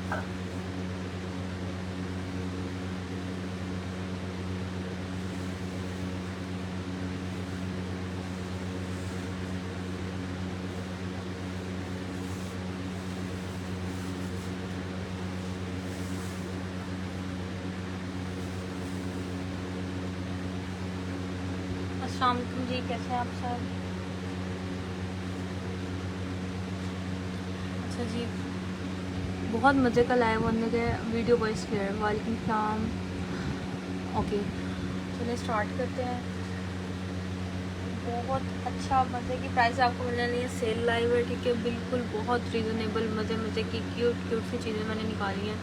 अस्सलाम वालेकुम जी, कैसे हैं आप सब? अच्छा जी, बहुत मज़े का लाइव होने के वीडियो वॉइस क्लियर। वालेकुम सलाम। ओके, चलिए स्टार्ट करते हैं। बहुत अच्छा मज़े की प्राइस आपको मिलने वाली है। सेल लाइव है, ठीक है, बिल्कुल बहुत रीज़नेबल मज़े की क्यूट सी चीज़ें मैंने निकाली हैं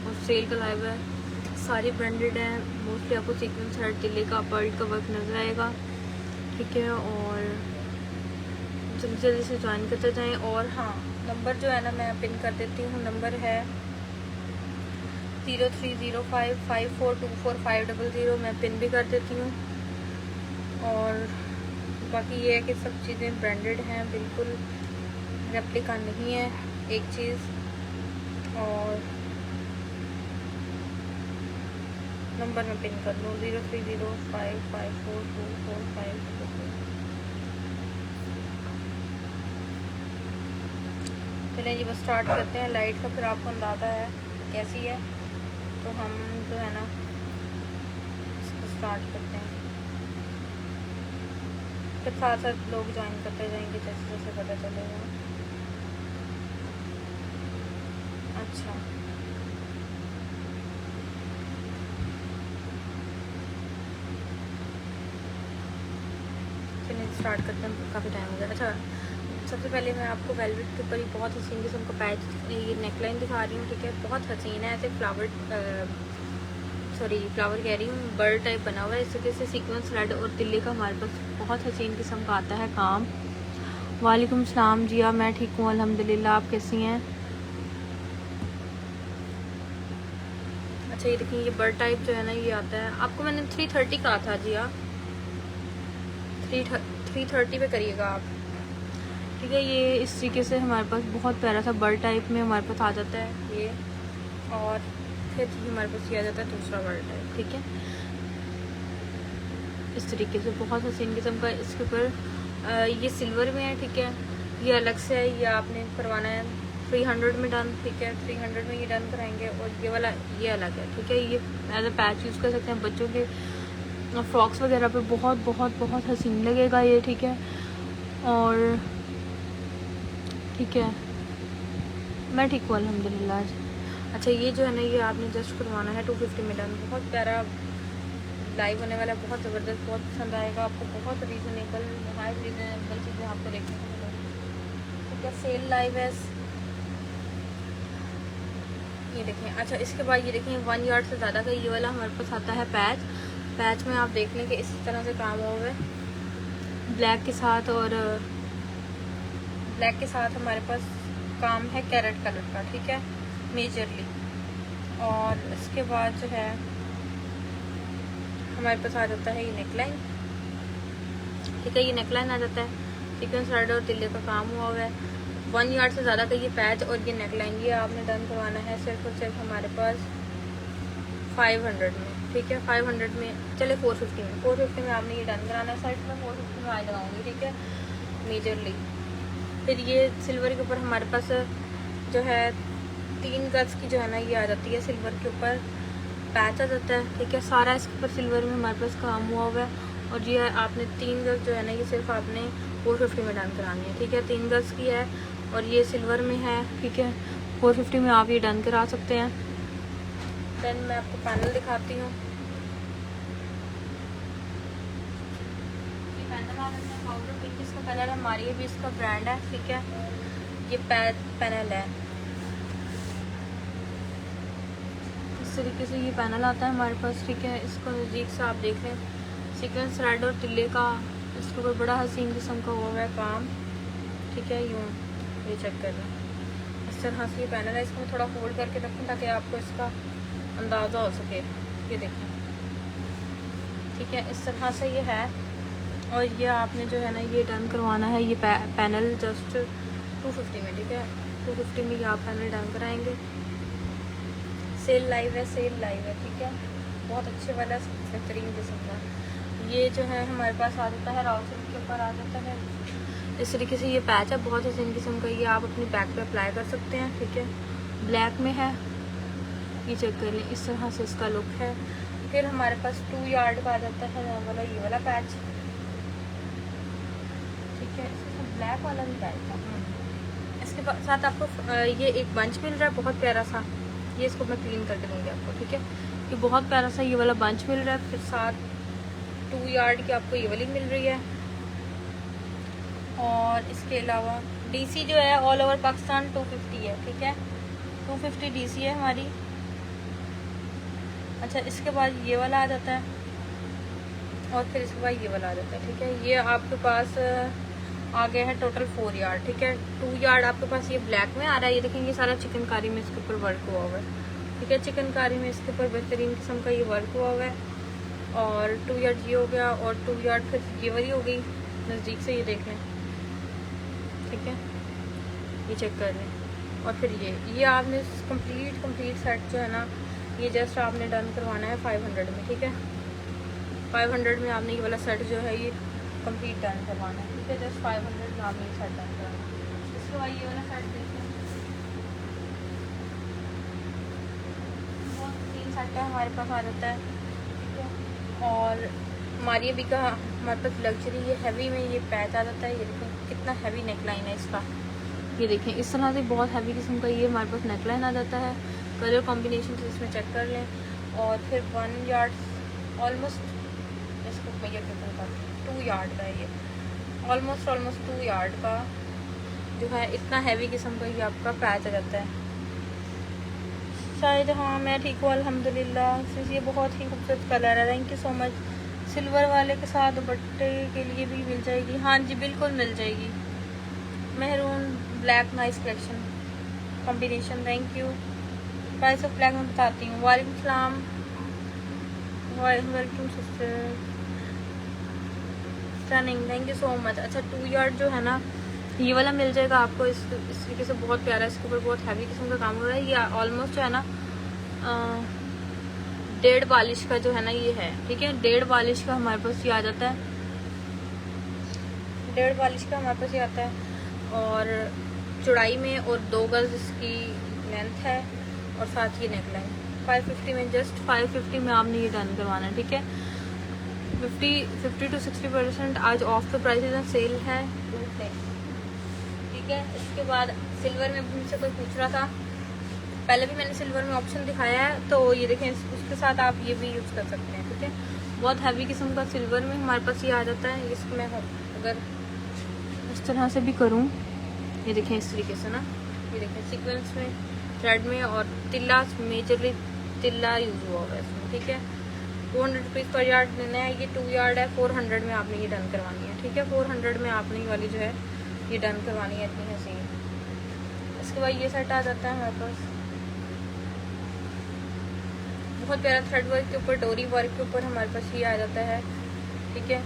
और सेल का लाइव है। सारी ब्रांडेड हैं। मोस्टली आपको सीक्वेंस थ्रेड टिल्ले का पर्ल का वर्क नजर आएगा, ठीक है। और जल्दी जल्दी से ज्वाइन करते जाएं। और हाँ, नंबर जो है ना मैं पिन कर देती हूँ। नंबर है 0305542450। मैं पिन भी कर देती हूँ। और बाकी ये है कि सब चीज़ें ब्रांडेड हैं, बिल्कुल रेप्लिका नहीं है एक चीज़। और नंबर में पिन कर लूँ 0305542450। चलिए जी, बस स्टार्ट करते हैं। लाइट का फिर आपको अंदाज़ा है कैसी है, तो हम जो है ना इसको स्टार्ट करते हैं। फिर साथ साथ लोग ज्वाइन करते जाएंगे जैसे जैसे पता चलेगा। अच्छा, चलिए स्टार्ट करते हैं, काफ़ी टाइम हो गया। अच्छा, सबसे पहले मैं आपको वेलवेट के ऊपर ही बहुत हसीन किस्म का पैच, ये नेकलाइन दिखा रही हूँ, ठीक है। बहुत हसीन है, ऐसे फ्लावर कह रही हूँ, बर्ड टाइप बना हुआ है। इस तरीके से सीक्वेंस थ्रेड और तिल्ले का हमारे पास बहुत हसीन किस्म का आता है काम। वालेकुम सलाम जिया, मैं ठीक हूँ अल्हम्दुलिल्लाह, आप कैसी हैं? अच्छा, ये देखिए, ये बर्ड टाइप जो है ना ये आता है आपको। मैंने 330 कहा था जिया, 330 पे करिएगा आप, ठीक है। ये इस तरीके से हमारे पास बहुत प्यारा सा बर्ड टाइप में हमारे पास आ जाता है ये। और फिर हमारे पास ये आ जाता है दूसरा बर्ड टाइप, ठीक है। इस तरीके से बहुत हसीन किस्म का। इसके ऊपर ये सिल्वर में है, ठीक है। ये अलग से है, ये आपने करवाना है 300 में डन, ठीक है। 300 में ये डन कराएंगे। और ये वाला ये अलग है, ठीक है। ये एज अ पैच यूज़ कर सकते हैं बच्चों के फ्रॉक्स वगैरह पे, बहुत बहुत बहुत हसीन लगेगा ये, ठीक है। और ठीक है, मैं ठीक हूँ अल्हम्दुलिल्लाह। अच्छा, ये जो है ना ये आपने जस्ट करवाना है 250 में डन। बहुत प्यारा लाइव होने वाला है, बहुत ज़बरदस्त, बहुत पसंद आएगा आपको। बहुत रीज़नेबल, हाई रीज़नेबल चीज़ें आपको देखने को मिलेंगी, ठीक है। सेल लाइव है, ये देखें। अच्छा, इसके बाद ये देखें 1 यार्ड से ज़्यादा का ये वाला हमारे पास आता है पैच। पैच में आप देख लें कि इस तरह से काम हुआ है ब्लैक के साथ। और ब्लैक के साथ हमारे पास काम है कैरेट कलर का, ठीक है, मेजरली। और इसके बाद जो है हमारे पास आ जाता है ये नेकलाइन, ठीक है। ये नेकलाइन आ जाता है, सीक्वेंस थ्रेड और तिल्ले का काम हुआ है। 1 यार्ड से ज़्यादा का ये पैच और ये नेकलाइन, ये आपने डन करवाना है सिर्फ और सिर्फ हमारे पास 500 में, ठीक है। 500 में, चले 450 में आपने ये डन कराना है। साइड में 450 में आई लगाऊंगी, ठीक है, मेजरली। फिर ये सिल्वर के ऊपर हमारे पास जो है 3 गज की जो है ना ये आ जाती है, सिल्वर के ऊपर पैच आ जाता है, ठीक है। सारा इसके ऊपर सिल्वर में हमारे पास काम हुआ हुआ है। और ये आपने 3 गज जो है ना ये सिर्फ आपने 450 में डन करानी है, ठीक है। 3 गज की है और ये सिल्वर में है, ठीक है। 450 में आप ये डन करा सकते हैं। देन मैं आपको पैनल दिखाती हूँ। ये पैनल आ जाता है पाउडर पिंक, इसका कलर है, हमारी भी इसका ब्रांड है, ठीक है। ये पैनल है, इस तरीके से ये पैनल आता है हमारे पास, ठीक है। इसको नज़दीक से आप देख लें, सीक्वेंस थ्रेड और तिल्ले का इसके ऊपर बड़ा हसीन किस्म का हुआ है काम, ठीक है। यूँ ये चेक कर लें, इस तरह से ये पैनल है। इसको थोड़ा फोल्ड करके रखूँ ताकि आपको इसका अंदाज़ा हो सके, ये देखें, ठीक है। इस तरह से ये है। और ये आपने जो है ना ये डन करवाना है ये पैनल जस्ट 250 में, ठीक है। 250 में ये आप पैनल डन कराएंगे। सेल लाइव है, सेल लाइव है, ठीक है। बहुत अच्छे वाला बेहतरीन किस्म का ये जो है हमारे पास आ जाता है, राउट सिल्क के ऊपर आ जाता है। इस तरीके से ये पैच है, बहुत हसीन किस्म का, ये आप अपनी बैक पे अप्लाई कर सकते हैं, ठीक है। ब्लैक में है, ये चेक कर लें, इस तरह से इसका लुक है। फिर हमारे पास 2 यार्ड का आ जाता है वाला ये वाला पैच, ठीक है। इसमें ब्लैक वाला भी पैच था। इसके साथ आपको ये एक बंच मिल रहा है बहुत प्यारा सा, ये इसको मैं क्लीन करके दूँगी आपको, ठीक है। ये बहुत प्यारा सा ये वाला बंच मिल रहा है। फिर साथ 2 यार्ड की आपको ये वाली मिल रही है। और इसके अलावा डीसी जो है ऑल ओवर पाकिस्तान 250 है, ठीक है। 250 डीसी है हमारी। अच्छा, इसके बाद ये वाला आ जाता है और फिर इसके बाद ये वाला आ जाता है, ठीक है। ये आपके पास आ गया है टोटल 4 यार्ड, ठीक है। 2 यार्ड आपके पास ये ब्लैक में आ रहा है, ये देखेंगे सारा चिकनकारी में इसके ऊपर वर्क हुआ हुआ है, ठीक है। चिकनकारी में इसके ऊपर बेहतरीन किस्म का ये वर्क हुआ हुआ है। और 2 यार्ड ये हो गया और 2 यार्ड फिर ये वाली हो गई, नज़दीक से ये देख लें, ठीक है। ये चेक कर लें। और फिर ये आपने कंप्लीट सेट जो है ना, ये जस्ट आपने डन करवाना है 500 में, ठीक है। 500 में आपने ये वाला सेट जो है ये कंप्लीट डन करवाना है, ठीक है। जस्ट 500 में आपने ये सेट डन करवाना है। इसके बाद ये वाला सेट देखें, बहुत 3 सेट है हमारे पास आ जाता है, ठीक है। और मारिया बी का हमारे पास लग्जरी ये हैवी में ये पैच आ जाता है। ये देखें कितना हैवी नेकलाइन है इसका, ये देखें इस तरह से बहुत हैवी किस्म का ये हमारे पास नेकलाइन आ जाता है। कलर कॉम्बिनेशन से इसमें चेक कर लें। और फिर 1 यार्ड ऑलमोस्ट, इसको मैयर करता 2 यार्ड का है ये, ऑलमोस्ट 2 यार्ड का जो है इतना हैवी किस्म का ये आपका पैच आ जाता है। शायद हाँ मैं ठीक हूँ अल्हम्दुलिल्लाह। ये बहुत ही खूबसूरत कलर है, thank you so much. Silver वाले के साथ दुपट्टे के लिए भी मिल जाएगी, हाँ जी बिल्कुल मिल जाएगी। Maroon black nice collection combination, thank you. Price of black मैं बताती हूँ। वालेकुम सलाम, welcome sister, stunning, thank you so much. अच्छा 2 यार्ड जो है ना ये वाला मिल जाएगा आपको, इस तरीके से बहुत प्यारा, इसके ऊपर बहुत हैवी किस्म का काम हो रहा है। ये ऑलमोस्ट जो है ना 1.5 बालिश का जो है ना ये है, ठीक है। 1.5 बालिश का हमारे पास ये आ जाता है, 1.5 बालिश का हमारे पास ये आता है। और चौड़ाई में और 2 गज इसकी लेंथ है और साथ ये नेकलाइन 550 में, जस्ट 550 में आपने ये डन करवाना है, ठीक है। 50 to 60% आज ऑफ द प्राइसेस हैं, सेल है, ठीक है। इसके बाद सिल्वर में मुझसे कोई पूछ रहा था, पहले भी मैंने सिल्वर में ऑप्शन दिखाया है, तो ये देखें उसके साथ आप ये भी यूज़ कर सकते हैं, ठीक है। बहुत हैवी किस्म का सिल्वर में हमारे पास ये आ जाता है। इसको मैं अगर इस तरह से भी करूँ, ये देखें इस तरीके से ना, ये देखें सीक्वेंस में, थ्रेड में, और तिल्ला मेजरली तिल्ला यूज़ हुआ होगा इसमें, ठीक है। 200 रुपीज़ पर यार्ड लेना है। ये 2 यार्ड है, 400 में आपने ये डन करवानी है, ठीक है। 400 में आपने ये वाली जो है ये डन करवानी है, इतनी हसीन। इसके बाद ये सेट आ जाता है हमारे पास, बहुत प्यारा थ्रेड वर्क के ऊपर, डोरी वर्क के ऊपर हमारे पास ये आ जाता है, ठीक है।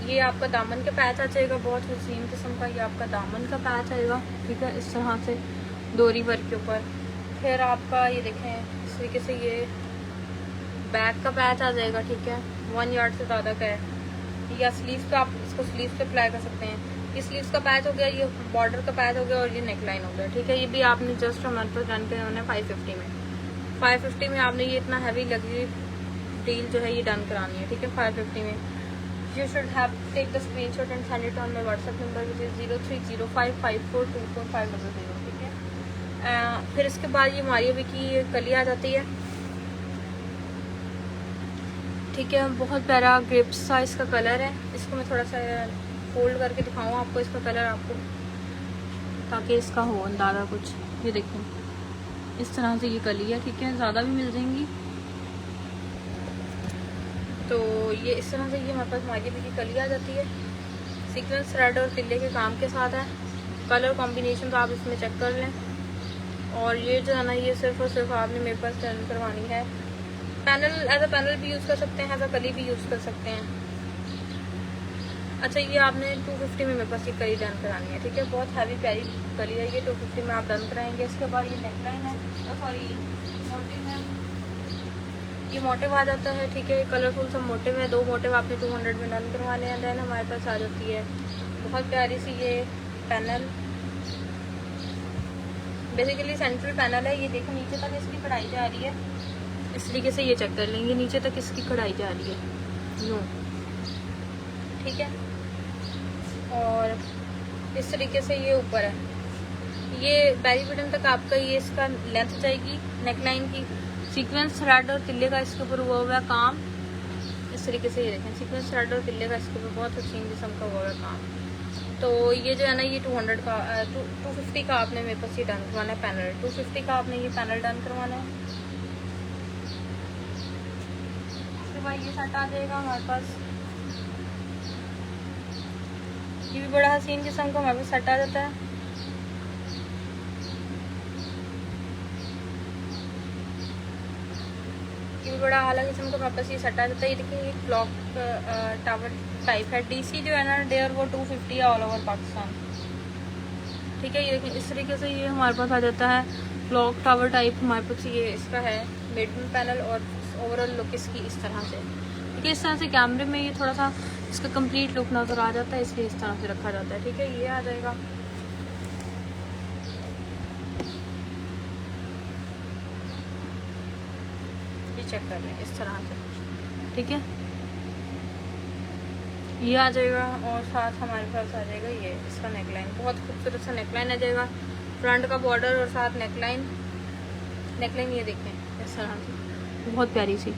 ये आपका दामन का पैच आ जाएगा, बहुत हसीन किस्म का ये आपका दामन का पैच आएगा, ठीक है, इस तरह से डोरी वर्क के ऊपर। फिर आपका ये देखें इस तरीके से ये बैक का पैच आ जाएगा, ठीक है। 1 यार्ड से ज़्यादा का है। या स्लीव्स का आप इसको स्लीव्स पे अप्लाई कर सकते हैं। ये स्लीव्स का पैच हो गया, ये बॉर्डर का पैच हो गया और ये नेकलाइन हो गया, ठीक है। ये भी आपने जस्ट हमारे पास डन करना है 550 में। 550 में आपने ये इतना हैवी लग्जरी डील जो है ये डन करानी है, ठीक है। 550 में you should have take the screenshot and send it on my WhatsApp number which is 0305542450, ठीक है। फिर इसके बाद ये मारिया बी की कली आ जाती है, ठीक है। बहुत प्यारा ग्रेप्स सा इसका कलर है। इसको मैं थोड़ा सा फोल्ड करके दिखाऊँ आपको इसका कलर, आपको ताकि इसका हो अंदाज़ा कुछ। ये देखें इस तरह से ये कली है, ठीक है। ज़्यादा भी मिल जाएंगी, तो ये इस तरह से ये हमारे पास मारिया बी की कली आ जाती है। सीक्वेंस थ्रेड और तिल्ले के काम के साथ है। कलर कॉम्बिनेशन तो आप इसमें चेक कर लें। और ये जो है ना ये सिर्फ और सिर्फ आपने मेरे पास टर्न करवानी है। पैनल एज अ पैनल भी यूज़ कर सकते हैं, एज अ कली भी यूज़ कर सकते हैं। अच्छा ये आपने 250 में मेरे पास ये कली डन करानी है, ठीक है। बहुत हैवी प्यारी कली है ये, 250 में आप डन कराएंगे। इसके बाद ये नेकलाइन है, सॉरी मोटिव है, ये मोटिव आ जाता है, ठीक है। कलरफुल सब मोटिव है, 2 मोटिव आपने 200 में डन करवाने हैं। देन हमारे पास आ जाती है बहुत प्यारी सी ये पैनल, बेसिकली सेंट्रल पैनल है। ये देखो नीचे तक इसकी कढ़ाई जा रही है, इस तरीके से ये चेक कर लेंगे, नीचे तक इसकी कढ़ाई जा रही है यूँ, ठीक है। और इस तरीके से ये ऊपर है, ये बैरी बटन तक आपका ये इसका लेंथ जाएगी नेकलाइन की। सीक्वेंस थ्रेड और तिल्ले का इसके ऊपर हुआ हुआ है काम, इस तरीके से ये देखें, सीक्वेंस थ्रेड और तिल्ले का इसके ऊपर बहुत हसीन किस्म का हुआ हुआ है काम। तो ये जो है ना ये 200 का 250 का आपने मेरे पास ये डन करवाना है पैनल, 250 का आपने ये पैनल डन करवाना है। उसके बाद ये सेट आ जाएगा हमारे पास, ये भी बड़ा हसीन किस्म का हमारे पास सेट आ जाता है। ये भी बड़ा आला किस्म का हमारे पास ये सेट आ जाता है। ये देखिए ये क्लॉक टावर टाइप है, डीसी जो है ना डेयर वो 250 है ऑल ओवर पाकिस्तान, ठीक है। ये देखिए इस तरीके से ये हमारे पास आ जाता है क्लॉक टावर टाइप हमारे पास ये इसका है मिडल पैनल, और ओवरऑल लुक इसकी इस तरह से, ठीक है। इस तरह से कैमरे में ये थोड़ा सा इसका कंप्लीट लुक नज़र आ जाता है, इसलिए इस तरह से रखा जाता है, ठीक है। ये आ जाएगा, ये चेक कर लें इस तरह से, ठीक है। ये आ जाएगा और साथ हमारे पास आ जाएगा ये इसका नेकलाइन, बहुत खूबसूरत सा नेकलाइन आ जाएगा, फ्रंट का बॉर्डर और साथ नेकलाइन ये देखें इस तरह से बहुत प्यारी सी।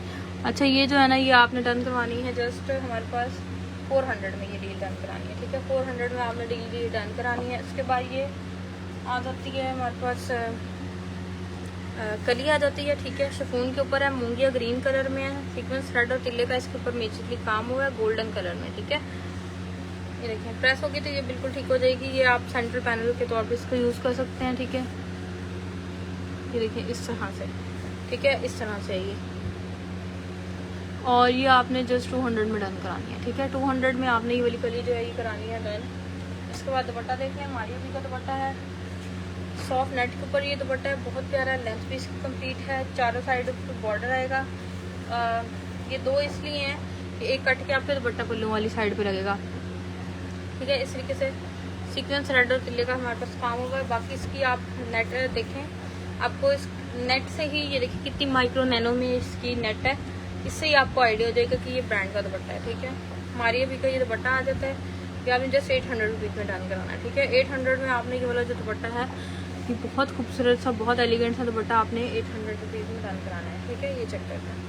अच्छा ये जो है ना ये आपने डन करवानी है जस्ट हमारे पास 400 में ये डील डन करानी है, ठीक है। 400 में आपने डील डन करानी है। उसके बाद ये आ जाती है हमारे पास कली आ जाती है, ठीक है। शिफॉन के ऊपर है, मूंगिया ग्रीन कलर में है, सीक्वेंस थ्रेड और तिल्ले का इसके ऊपर मेजरली काम हुआ है गोल्डन कलर में, ठीक है। ये देखें प्रेस होगी तो ये बिल्कुल ठीक हो जाएगी। ये आप सेंट्रल पैनल के तौर पे इसको यूज़ कर सकते हैं, ठीक है। ये देखिए इस तरह से, ठीक है, इस तरह से ये, और ये आपने जस्ट 200 में डन करानी है, ठीक है। 200 में आपने ये वाली कली जो है ये करानी है डन। इसके बाद दुपट्टा देख लें, हमारी भी का दुपट्टा है, सॉफ्ट नेट के ऊपर ये दुपट्टा है, बहुत प्यारा, लेंथ भी इसकी कंप्लीट है, चारों साइड बॉर्डर आएगा। ये 2 इसलिए हैं कि एक कट के आपके दुपट्टा पल्लू वाली साइड पे लगेगा, ठीक है। इस तरीके से सीक्वेंस थ्रेड और तिल्ले का हमारे पास काम होगा। बाकी इसकी आप नेट देखें, आपको इस नेट से ही ये देखिए कितनी माइक्रो नैनो में इसकी नेट है, इससे ही आपको आइडिया हो जाएगा कि ये ब्रांड का दुपट्टा है, ठीक है। हमारी अभी का ये दुपट्टा आ जाता है, ये आपने जस्ट 800 रुपीज़ में डन कराना है, ठीक है। 800 में आपने ये वाला जो दुपट्टा है ये बहुत खूबसूरत सा बहुत एलिगेंट सा दुपट्टा आपने 800 रुपीज़ में डन कराना है, ठीक है। ये चेक करते हैं।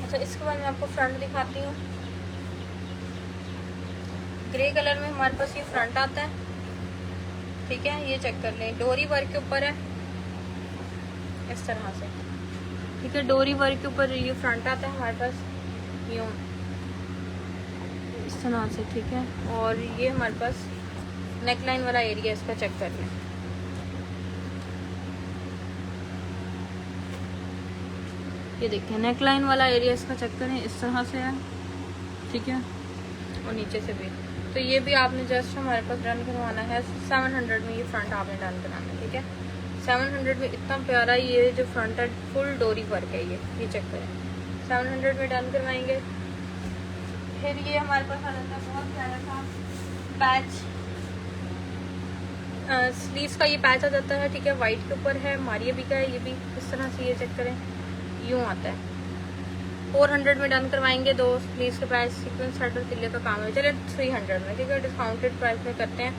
अच्छा इसके बाद मैं आपको फ्रंट दिखाती हूँ, ग्रे कलर में हमारे पास ये फ्रंट आता है, ठीक है। ये चेक कर लें, डोरी वर्क के ऊपर है इस तरह से, ठीक है। डोरी वर्क के ऊपर ये फ्रंट आता है हमारे पास यूँ इस तरह से, ठीक है। और ये हमारे पास नेकलाइन वाला एरिया इसका चेक कर लें, ये देखिए नेकलाइन वाला एरिया इसका चेक करें, इस तरह से है, ठीक है। और नीचे से भी, तो ये भी आपने जस्ट हमारे पास डन करवाना है 700 में, ये फ्रंट आपने डन कराना है, ठीक है। 700 में इतना प्यारा ये जो फ्रंट है फुल डोरी वर्क है, ये चेक करें, 700 में डन करवाएंगे। फिर ये हमारे पास आ जाता है बहुत प्यारा सा पैच, स्लीव्स का ये पैच आ जाता है, ठीक है। वाइट के ऊपर है, मारिया भी का है, ये भी इस तरह से ये चेक करें यूँ आता है। 400 में डन करवाएंगे 2 स्लीव्स के पैच, सीक्वेंस थ्रेड और तिल्ले का काम है। चलिए 300 में, ठीक है, डिस्काउंटेड प्राइस में करते हैं।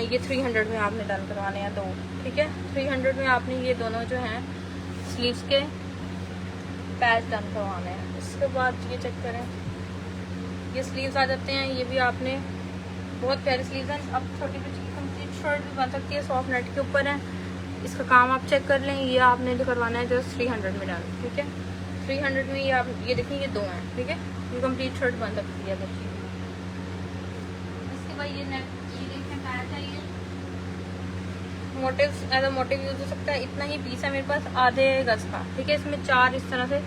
ये 300 में आपने डन करवाने हैं 2, ठीक है। 300 में आपने ये दोनों जो हैं स्लीव्स के पैच डन करवाने हैं। इसके बाद ये चेक करें, ये स्लीव्स आ जाते हैं, ये भी आपने बहुत प्यारे स्लीव्स हैं। अब छोटी बच्ची की कंप्लीट शर्ट भी बन सकती है, सॉफ्ट नेट के ऊपर है, इसका काम आप चेक कर लें। ये आपने जो करवाना है जस्ट 300 में डन, ठीक है। 300 में ये आप ये देखिए ये 2 हैं, ठीक है। ये कंप्लीट शर्ट बन सकती है बच्ची। इसके बाद ये नेट ये देखिए पैच है, ये motive as a motive use हो सकता है। इतना ही पीस है मेरे पास आधे गज का, ठीक है। इसमें 4 इस तरह से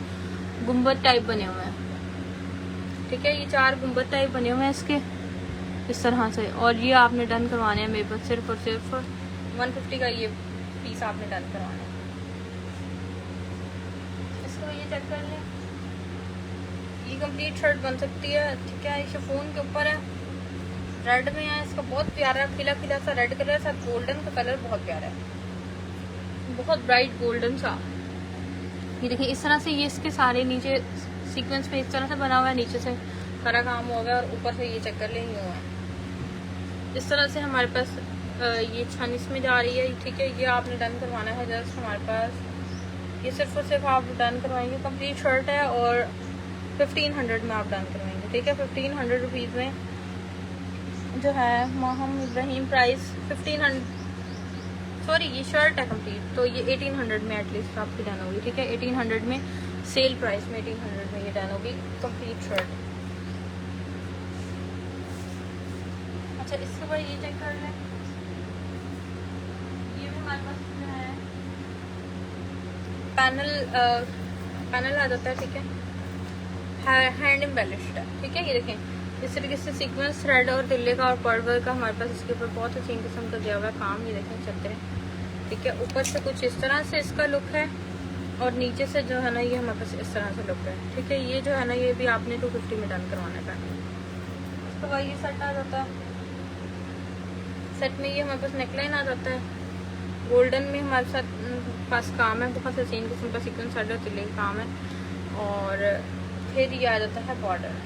गुम्बद टाइप बने हुए हैं, ठीक है। ये 4 गुंबद टाइप बने हुए हैं इसके इस तरह से, और ये आपने डन करवाने हैं मेरे पास सिर्फ और सिर्फ 150 का ये पीस आपने डन करवाना है। इसको ये चेक कर लें, ये कंप्लीट शर्ट बन सकती है, ठीक है। ये शिफॉन के ऊपर है, रेड में है, इसका बहुत प्यारा खिला खिला सा रेड कलर, साथ गोल्डन का कलर बहुत प्यारा है, बहुत ब्राइट गोल्डन सा। ये देखिए इस तरह से ये इसके सारे नीचे सीक्वेंस पे इस तरह से बना हुआ है, नीचे से सारा काम हो गया, और ऊपर से ये चेक कर लें यूँ है। इस तरह से हमारे पास ये छन इसमें जा रही है, ठीक है। ये आपने डन करवाना है जस्ट हमारे पास, ये सिर्फ और सिर्फ आप डन करवाएंगे, कंप्लीट शर्ट है और 1500 में आप डन करवाएंगे, ठीक है। 1500 रुपीज़ में जो है माहम इब्राहिम प्राइस 1500, सॉरी ये शर्ट है कंप्लीट, तो ये 1800 में एटलीस्ट आपकी डन होगी, ठीक है। 1800 में सेल प्राइस में 1800 में ये डन होगी कंप्लीट शर्ट। अच्छा इसके बाद ये चेक कर लें, ये भी हमारे पास जो है पैनल आ जाता है, ठीक है, हैंड एम्बेलिश्ड है, ठीक है। ये देखें इस तरीके से सीक्वेंस थ्रेड और तिल्ले का और पर्ल वर्क का हमारे पास इसके ऊपर बहुत अच्छी किस्म का दिया हुआ है काम, ये देखें चद्दरें, ठीक है। ऊपर से कुछ इस तरह से इसका लुक है, और नीचे से जो है ना ये हमारे पास इस तरह से लुक है, ठीक है। ये जो है ना ये भी आपने 250 में डन करवाना है। उसके बाद ये सेट आ जाता है, सेट में ये हमारे पास नेकलाइन आ जाता है, गोल्डन में हमारे साथ पास काम है, बहुत हसीन किस्म का सीक्वेंस थ्रेड और तिल्ले का काम है, और फिर ये आ जाता है बॉर्डर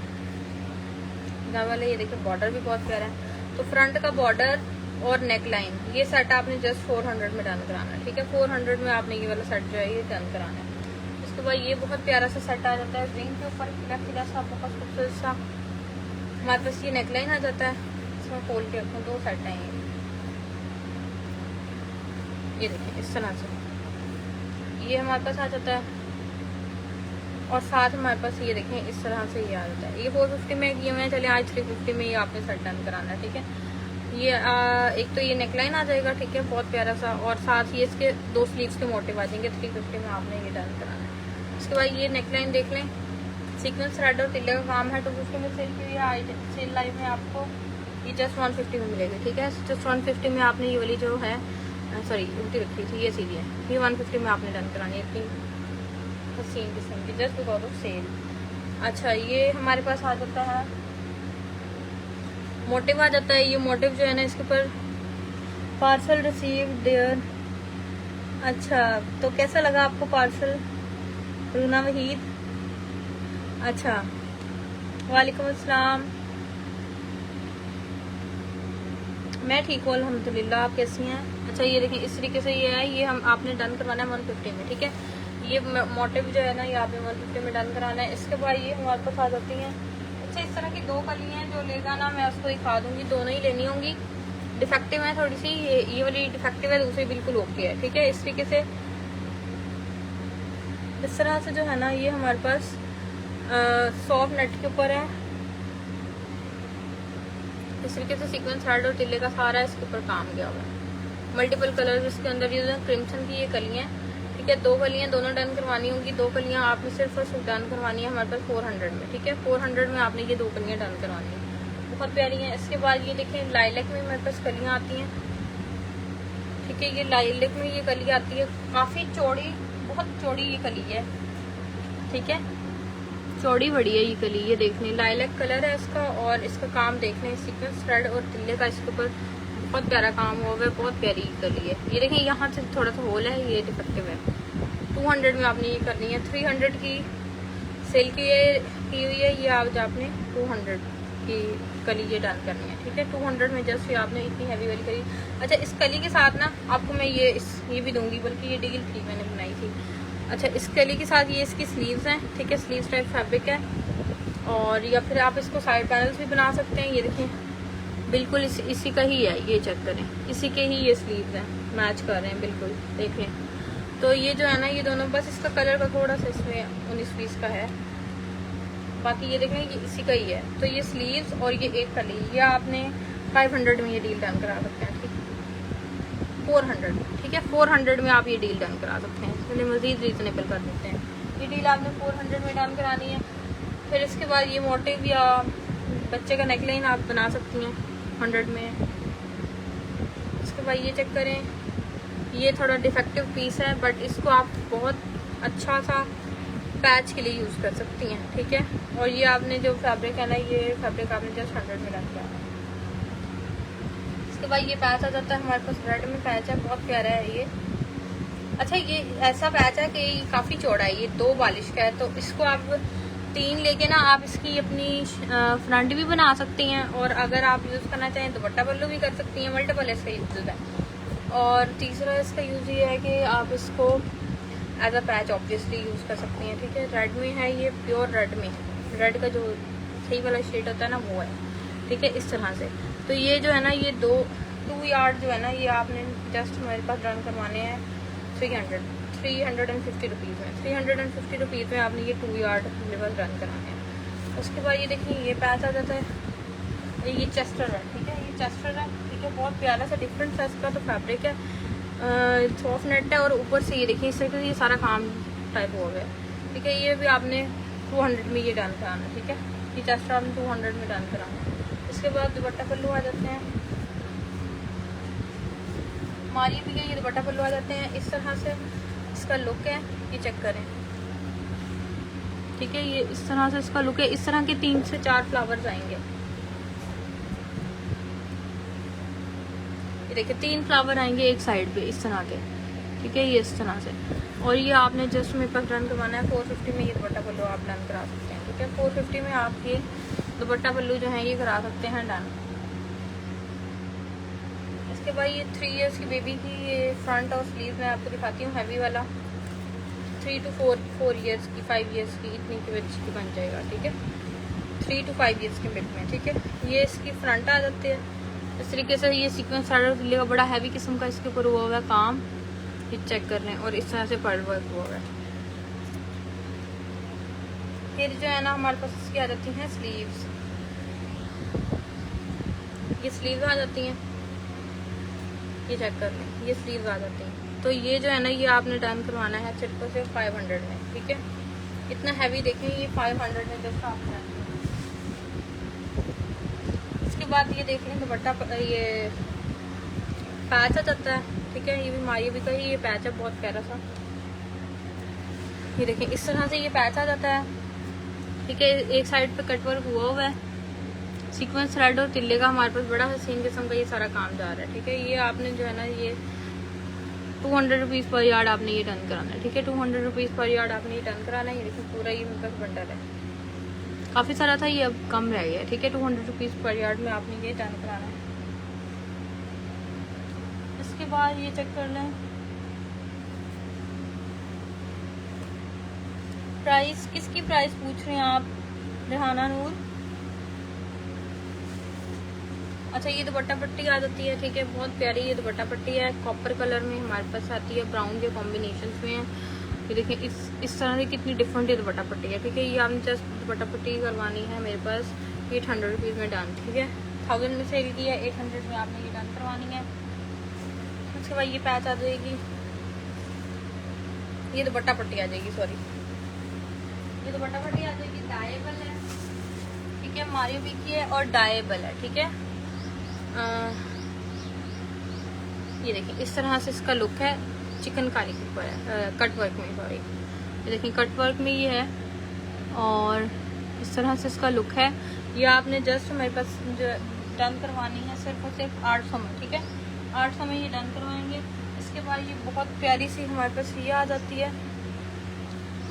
वाला, ये देखिए बॉर्डर भी बहुत प्यारा है। तो फ्रंट का बॉर्डर और नेक लाइन ये सेट आपने जस्ट 400 में डन कराना है, ठीक है। 400 में आपने ये वाला सेट जो है ये डन कराना है। उसके बाद ये बहुत प्यारा सा सेट आ जाता है, रिंग के ऊपर खिला खिला सा बहुत खूबसूरत सा हमारे पास ये नेक लाइन आ जाता है। इसमें खोल के रखूँ 2 सेट हैं ये देखिए इस तरह से ये हमारे पास आ जाता है, और साथ हमारे पास ये देखें इस तरह से ये आ जाता है। ये 450 में किए हुए हैं, चलिए आज 350 में ये आपने सेट डन कराना है, ठीक है। ये एक तो ये नेकलाइन आ जाएगा, ठीक है, बहुत प्यारा सा, और साथ ही इसके 2 स्लीव्स के मोटिव आ जाएंगे, 350 में आपने ये डन कराना है। उसके बाद ये नेकलाइन देख लें, सीक्वेंस थ्रेड और तिल्ले का काम है, 250 में सेल की हुई है, सेल लाइव में आपको ये जस्ट 150 में मिलेगी, ठीक है। जस्ट 150 में आपने ये वाली जो है सॉरी उल्टी रखी थी, ये सीधी है, ये 150 में आपने डन करानी है, इतनी हसीन किस्म की जस्ट बिकॉज ऑफ सेल। अच्छा ये हमारे पास आ जाता है मोटिव आ जाता है, ये मोटिव जो है ना इसके ऊपर पार्सल रिसीव डियर। अच्छा तो कैसा लगा आपको पार्सल रूना वहीद? अच्छा वालेकुम अस्सलाम, मैं ठीक हूँ अल्हम्दुलिल्लाह, आप कैसी हैं? अच्छा ये देखिए इस तरीके से ये है, ये हम आपने डन करवाना है 150 में, ठीक है। ये मोटिव जो है ना ये आपने 150 में डन कराना है। इसके बाद ये हमारे पास आ जाती हैं, अच्छा इस तरह की 2 कली हैं, जो लेगा ना मैं उसको दिखा दूंगी, दोनों ही लेनी होंगी। डिफेक्टिव है थोड़ी सी, ये वाली डिफेक्टिव है, दूसरी बिल्कुल ओके है, ठीक है। इस तरीके से इस तरह से जो है ना ये हमारे पास सॉफ्ट नेट के ऊपर है, इस तरीके से सीक्वेंस थ्रेड और तिल्ले का सारा इसके ऊपर काम किया हुआ है, मल्टीपल कलर इसके अंदर। ये क्रिम्सन की ये कलियाँ, ठीक है, 2 कलियाँ दोनों डन करवानी होंगी। 2 कलियाँ आपने सिर्फ और सिर्फ डन करवानी है हमारे पास 400 में, ठीक है। 400 में आपने ये 2 कलियाँ डन करवानी है, बहुत प्यारी हैं। इसके बाद ये देखें लाइलैक में हमारे पास कलियाँ आती हैं, ठीक है। ये लाइलैक में ये कली आती है, काफ़ी चौड़ी, बहुत चौड़ी ये कली है, ठीक है, चौड़ी बड़ी है ये कली। ये देखने लाइलैक कलर है इसका, और इसका काम देखने सीक्वेंस थ्रेड और तिल्ले का इसके ऊपर बहुत प्यारा काम हुआ है, बहुत प्यारी कली है। ये देखें यहाँ से थोड़ा सा होल है, ये डिफेक्टिव है। 200 में आपने ये करनी है, 300 की सेल की हुई है, ये आज आपने 200 की कली ये डन करनी है, ठीक है। 200 में जस्ट ये आपने इतनी हैवी वाली कली। अच्छा इस कली के साथ ना आपको मैं ये भी दूंगी, बल्कि ये डील थी मैंने बनाई थी। अच्छा इस कली के साथ ये इसकी स्लीव्स हैं, ठीक है, स्लीव्स टाइप फैब्रिक है, और या फिर आप इसको साइड पैनल्स भी बना सकते हैं। ये देखें बिल्कुल इसी का ही है, ये चेक करें, इसी के ही ये स्लीव्स हैं, मैच कर रहे हैं बिल्कुल, देख लें। तो ये जो है ना ये दोनों, बस इसका कलर का थोड़ा सा इसमें 19-20 का है, बाकी ये देखें ये इसी का ही है। तो ये स्लीव्स और ये एक कली, ये आपने 500 में ये डील डन करा सकते हैं, ठीक है। 400, ठीक है, 400 में आप ये डील डन करा सकते हैं। चलिए मज़ीद रीजनेबल कर देते हैं, ये डील आपने 400 में डन करानी है। फिर इसके बाद ये मोटिव या बच्चे का नेकलाइन आप बना सकती हैं 100 में। इसके बाद ये चेक करें, ये थोड़ा डिफेक्टिव पीस है बट इसको आप बहुत अच्छा सा पैच के लिए यूज़ कर सकती हैं, ठीक है। और ये आपने जो फैब्रिक है ना, ये फैब्रिक आपने जस्ट 100 में रख दिया। इसके बाद ये पैच आ जाता है हमारे पास, रेड में पैच है, बहुत प्यारा है ये। अच्छा, ये ऐसा पैच है कि काफ़ी चौड़ा है, ये 2 बालिश का है, तो इसको आप 3 लेके ना आप इसकी अपनी फ्रंट भी बना सकती हैं, और अगर आप यूज़ करना चाहें तो दुपट्टा पल्लू भी कर सकती हैं। मल्टीपल इसका यूज है। और तीसरा इसका यूज़ ये है कि आप इसको as a patch obviously use कर सकती हैं, ठीक है। रेड में है ये, प्योर रेड में, रेड का जो सही वाला शेड होता है ना वो है, ठीक है, इस तरह से। तो ये जो है ना, ये 2 यार्ड जो है ना, ये आपने जस्ट हमारे पास रन करवाने हैं 350 रुपीज़ में। 350 रुपीज़ में आपने ये 2 यार्ड मेरे पास रन कराने हैं। उसके बाद ये देखिए, ये पैच आ जाता है, ये चेस्टर है, ठीक है, ये चेस्टर है, ठीक है, बहुत प्यारा सा डिफरेंट साइज का तो फैब्रिक है, सॉफ्ट नेट है, और ऊपर से ये देखिए इस तरह ये सारा काम टाइप हो गया, ठीक है। ये भी आपने 200 में ये डन कराना, ठीक है, ये चेस्टर आपने 200 में डन कराना। इसके बाद दुपट्टा पल्लू आ जाते हैं हमारी भी, ये दुपट्टा पल्लू आ जाते हैं इस तरह से। इसका लुक है, ये चेक करें, ठीक है, ये इस तरह से इसका लुक है। इस तरह के 3 से 4 फ्लावर्स आएंगे, ये देखिए 3 फ्लावर आएंगे एक साइड पे इस तरह के, ठीक है, ये इस तरह से। और ये आपने जस्ट मेरे पास डन करवाना है 450 में, ये दुपट्टा पल्लू आप डन करा सकते हैं, ठीक है। 450 में आप ये दुपट्टा पल्लू जो है ये करा सकते हैं डन। इसके बाद ये 3 इयर्स की बेबी की ये फ्रंट और स्लीव मैं आपको दिखाती हूँ, हैवी वाला। 3 to 4 इयर्स की, 5 इयर्स की, इतनी की बच्ची की बन जाएगा, ठीक है, 3 to 5 इयर्स के मिड में, ठीक है। ये इसकी फ्रंट आ जाती है इस तरीके से। ये सीक्वेंस साइडर दिल्ली का बड़ा हैवी किस्म का इसके ऊपर हुआ हुआ है काम, ये चेक कर रहे हैं, और इस तरह से पर्ल वर्क हुआ हुआ है। फिर जो है ना हमारे पास इसकी आ जाती हैं स्लीव्स, ये स्लीव्स आ जाती हैं, ये चेक कर लें, ये स्लीव्स आ जाती हैं। तो ये जो है ना, ये आपने डन करवाना है सिर्फ और सिर्फ 500 में, ठीक है। इतना हैवी देखें, ये 500 में जस्ट आप डन। इसके बाद ये देख लें दुपट्टा, ये पैच आ जाता है, ठीक है, ये भी मारिया भी का ही ये पैच है, बहुत प्यारा सा। ये देखें इस तरह से ये पैच आ जाता है, ठीक है। एक साइड पे कटवर्क हुआ हुआ है, सीक्वेंस थ्रेड और तिल्ले का हमारे पास बड़ा हसीन किस्म का ये सारा काम जा रहा है, ठीक है। ये आपने जो है ना, ये 200 रुपीज़ पर यार्ड आपने ये डन कराना है, ठीक है, 200 रुपीज़ पर यार्ड आपने ये डन कराना है। ये देखिए पूरा ये मेरे पास बंडल है, काफ़ी सारा था, ये अब कम रह गया है, ठीक है। 200 रुपीज़ पर यार्ड में आपने ये डन कराना है। इसके बाद ये चेक कर लें प्राइस, किसकी प्राइस पूछ रहे हैं आप, रेहाना नूर। अच्छा, ये दुपट्टा पट्टी आ जाती है, ठीक है, बहुत प्यारी ये दुपट्टा पट्टी है, कॉपर कलर में हमारे पास आती है, ब्राउन के कॉम्बिनेशन में है। ये देखिए इस तरह से कितनी डिफरेंट ये दुपट्टा पट्टी है, ठीक है। ये आपने जस्ट दुपट्टा पट्टी करवानी है मेरे पास 800 रुपीज़ में डन, ठीक है। 1000 में सेल की है, 800 में आपने ये डन करवानी है। उसके बाद ये पैच आ जाएगी, ये दुपट्टा पट्टी आ जाएगी, सॉरी, ये दुपट्टा पट्टी आ जाएगी, डायेबल है, ठीक है, मारियो भी की है और डायेबल है, ठीक है। ये देखिए इस तरह से इसका लुक है, चिकनकारी के ऊपर है, कट वर्क में, सॉरी, ये देखिए कट वर्क में ये है, और इस तरह से इसका लुक है। ये आपने जस्ट मेरे पास जो डन करवानी है सिर्फ और सिर्फ 800 में, ठीक है, 800 में ये डन करवाएंगे। इसके बाद ये बहुत प्यारी सी हमारे पास ये आ जाती है,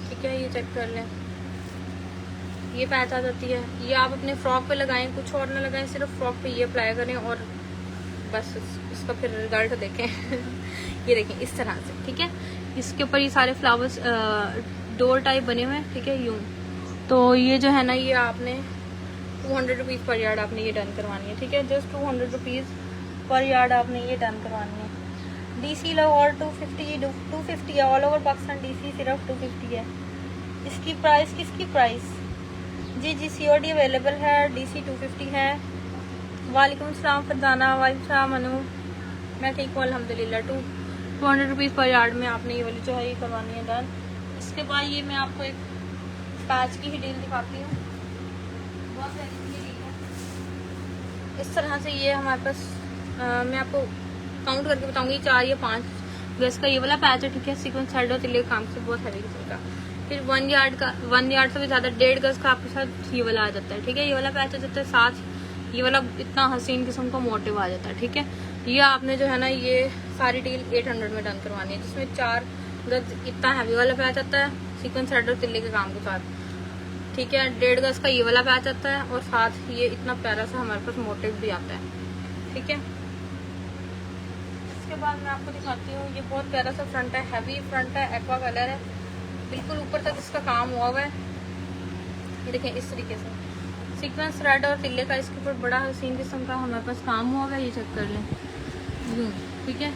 ठीक है, ये चेक कर लें, ये पैच आ जाती है। ये आप अपने फ्रॉक पे लगाएं, कुछ और ना लगाएं, सिर्फ फ्रॉक पे ये अप्लाई करें और बस इसका फिर रिजल्ट देखें। ये देखें इस तरह से, ठीक है। इसके ऊपर ये सारे फ्लावर्स डोर टाइप बने हुए हैं, ठीक है, यूं। तो ये जो है ना, ये आपने 200 रुपीज़ पर यार्ड आपने ये डन करवानी है, ठीक है, जस्ट 200 रुपीज़ पर यार्ड आपने ये डन करवानी है। DC लो और 250 है, ऑल ओवर पाकिस्तान DC सिर्फ 250 है। इसकी प्राइस, किसकी प्राइस, जी COD अवेलेबल है, DC 250 है। वालेकुम सलाम फरजाना, वालेकुम सलाम अनु, मैं ठीक हूँ अल्हम्दुलिल्लाह। 200 रुपीज़ पर यार्ड में आपने ये वाली जो है ये करवानी है डन। इसके बाद ये मैं आपको एक पैच की ही डील दिखाती हूँ, बहुत इस तरह से ये हमारे पास मैं आपको काउंट करके बताऊंगी 4 या 5 गज का ये वाला पैच है, ठीक है। सीक्वेंस साइड और तिल्ले काम से बहुत हैवी किस्म का। फिर 1 यार्ड से भी ज्यादा 1.5 गज का आपके साथ ये वाला आ जाता है, ठीक है। ये वाला पैच आ जाता है, साथ ये वाला इतना हसीन किस्म का मोटिव आ जाता है, ठीक है। ये आपने जो है ना ये सारी डील 800 में डन करवानी है, जिसमें 4 गज इतना हैवी वाला पैच आता है सीक्वेंस साइड और तिल्ले के काम के साथ, ठीक है। 1.5 गज का ये वाला पैच आता है और साथ ये इतना प्यारा सा हमारे पास मोटिव भी आता है, ठीक है। इसके बाद मैं आपको दिखाती हूँ, ये बहुत प्यारा सा फ्रंट है, हैवी फ्रंट है, एक्वा कलर है, बिल्कुल ऊपर तक इसका काम हुआ हुआ है। ये देखें इस तरीके से सीक्वेंस थ्रेड और तिल्ले का इसके ऊपर बड़ा हसीन किस्म का हमारे पास काम हुआ हुआ है। ये चेक कर लें यूँ, ठीक है।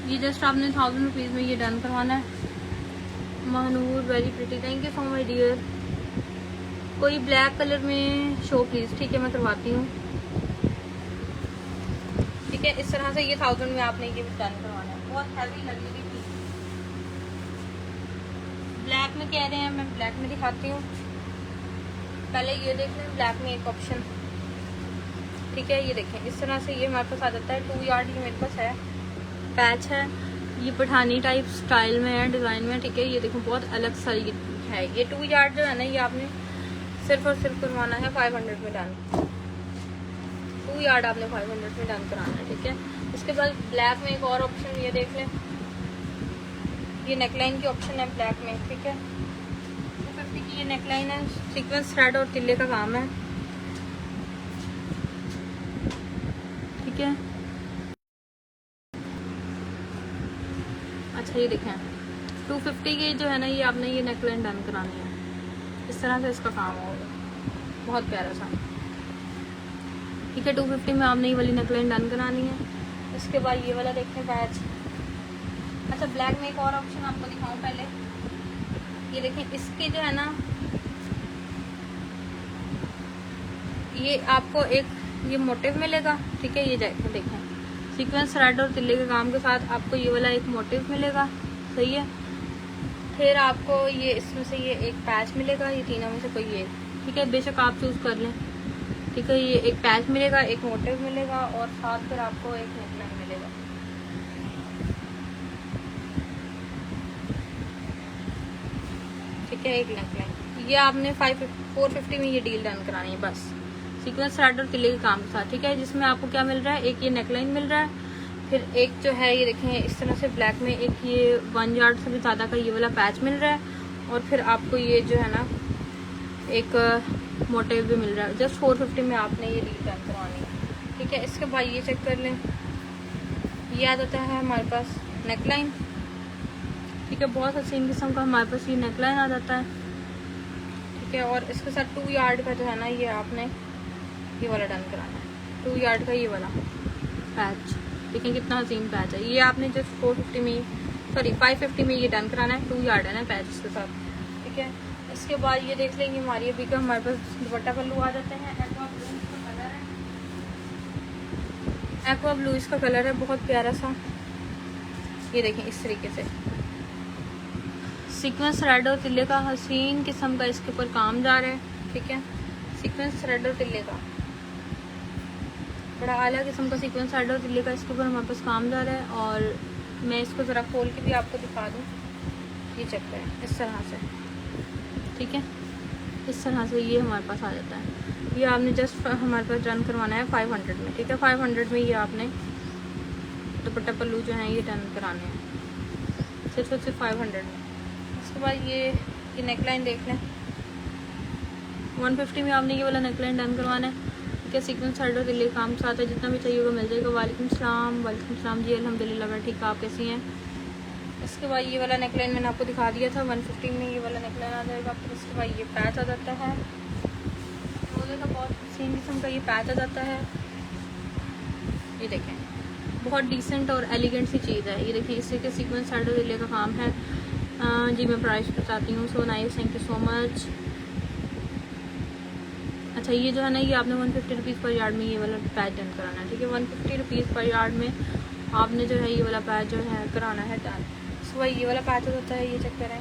ये जस्ट आपने 1000 रुपीज़ में ये डन करवाना है। Mahnoor very pretty, thank you so much dear. कोई ब्लैक कलर में शो प्लीज, ठीक है मैं करवाती हूँ, ठीक है। इस तरह से ये 1000 में आपने ये डन करवाना है, बहुत हैवी लगेगी थी। ब्लैक में कह रहे हैं, मैं ब्लैक में दिखाती हूँ। पहले ये देख लें ब्लैक में एक ऑप्शन, ठीक है। ये देखें इस तरह से ये हमारे पास आ जाता है। 2 यार्ड ये मेरे पास है, पैच है, ये पठानी टाइप स्टाइल में है, डिज़ाइन में, ठीक है। ये देखो बहुत अलग सा ये है। ये 2 यार्ड जो है ना ये आपने सिर्फ और सिर्फ करवाना है 500 में डन। 2 यार्ड आपने 500 में डन कराना है, ठीक है। इसके बाद ब्लैक में एक और ऑप्शन ये देख लें, ये नेकलाइन की ऑप्शन है ब्लैक में, ठीक है। 250 की ये नेकलाइन है, सीक्वेंस थ्रेड और तिल्ले का काम है, ठीक है। अच्छा ये देखें 250 की जो है ना ये आपने ये नेकलाइन डन करानी है, इस तरह से इसका काम होगा, बहुत प्यारा सा, ठीक है। 250 में आपने ये वाली नेकलाइन डन करानी है। इसके बाद ये वाला देखें पैच। अच्छा ब्लैक में एक और ऑप्शन आपको दिखाऊं पहले, ये देखें इसके जो है ना ये आपको एक ये मोटिव मिलेगा, ठीक है। ये देखें सीक्वेंस थ्रेड और तिल्ले के काम के साथ आपको ये वाला एक मोटिव मिलेगा, सही है। फिर आपको ये इसमें से ये एक पैच मिलेगा, ये तीनों में से कोई एक, ठीक है, बेशक आप चूज कर लें, ठीक है। ये एक पैच मिलेगा, एक मोटिव मिलेगा और साथ फिर आपको एक नेकलाइन मिलेगा, ठीक है, एक नेकलाइन। ये आपने 450 में ये डील डन करानी है बस, सीक्वेंस थ्रेड और तिल्ले के काम के साथ, ठीक है। जिसमें आपको क्या मिल रहा है, एक ये नेकलाइन मिल रहा है, फिर एक जो है ये देखें इस तरह से ब्लैक में एक ये 1 यार्ड से भी ज़्यादा का ये वाला पैच मिल रहा है और फिर आपको ये जो है ना एक मोटिव भी मिल रहा है। जस्ट 450 में आपने ये डील डन करवानी है, ठीक है। इसके बाद ये चेक कर लें, ये आ जाता है हमारे पास नेकलाइन, ठीक है। बहुत हसीन किस्म का हमारे पास ये नेकलाइन आ जाता है, ठीक है। और इसके साथ 2 यार्ड का जो है ना ये आपने ये वाला डन कराना है, 2 यार्ड का ये वाला पैच, देखें कितना हसीन पैच है। ये आपने जस्ट 450 में सॉरी 550 में ये डन कराना है, 2 यार्ड है ना पैच के साथ, ठीक है। इसके बाद ये देख लेंगे हमारी अभी का हमारे पास दुपट्टा पल्लू आ जाते हैं। एक्वा ब्लू इसका कलर है, एक्वा ब्लू इसका कलर है, बहुत प्यारा सा। ये देखें इस तरीके से सीक्वेंस थ्रेड और तिल्ले का हसीन किस्म का इसके ऊपर काम जा रहा है, ठीक है। सीक्वेंस थ्रेड और तिल्ले का बड़ा आला किस्म का सीक्वेंस थ्रेड और तिल्ले का इसके ऊपर हमारे पास काम जा रहा है। और मैं इसको ज़रा खोल के भी आपको दिखा दूँ, ये चेक करें इस तरह से, ठीक है। इस तरह से ये हमारे पास आ जाता है। ये आपने जस्ट हमारे पास रन करवाना है 500 में, ठीक है। 500 में ये आपने दुपट्टा पल्लू जो है ये डन कराने हैं सिर्फ और सिर्फ 500 में। उसके बाद ये नेकलाइन देख लें, 150 में आपने ये वाला नेकलाइन डन करवाना है, ठीक है। सीक्वेंस थ्रेड और तिल्ले काम साथ है, जितना भी चाहिए होगा मिल जाएगा। वालेकुम सलाम जी, अल्हम्दुलिल्लाह मैं ठीक, आप कैसी हैं। इसके बाद ये वाला नेकलाइन मैंने आपको दिखा दिया था, 150 में ये वाला नेकलाइन आ जाएगा। फिर इसके बाद ये पैच आ जाता है, रोजे का बहुत सीन किस्म का ये पैच आ जाता है। ये देखें बहुत डिसेंट और एलिगेंट सी चीज़ है। ये देखें इससे के सीक्वेंस थ्रेड और तिल्ले का काम है। जी मैं प्राइस बताती हूँ, so nice, thank you so much. अच्छा ये जो है ना ये आपने 150 रुपीज़ पर यार्ड में ये वाला पैच डन कराना है, ठीक है। 150 रुपीज़ पर यार्ड में आपने जो है ये वाला पैच जो है कराना है डन। सो भाई ये वाला पैच होता है, ये चेक करें,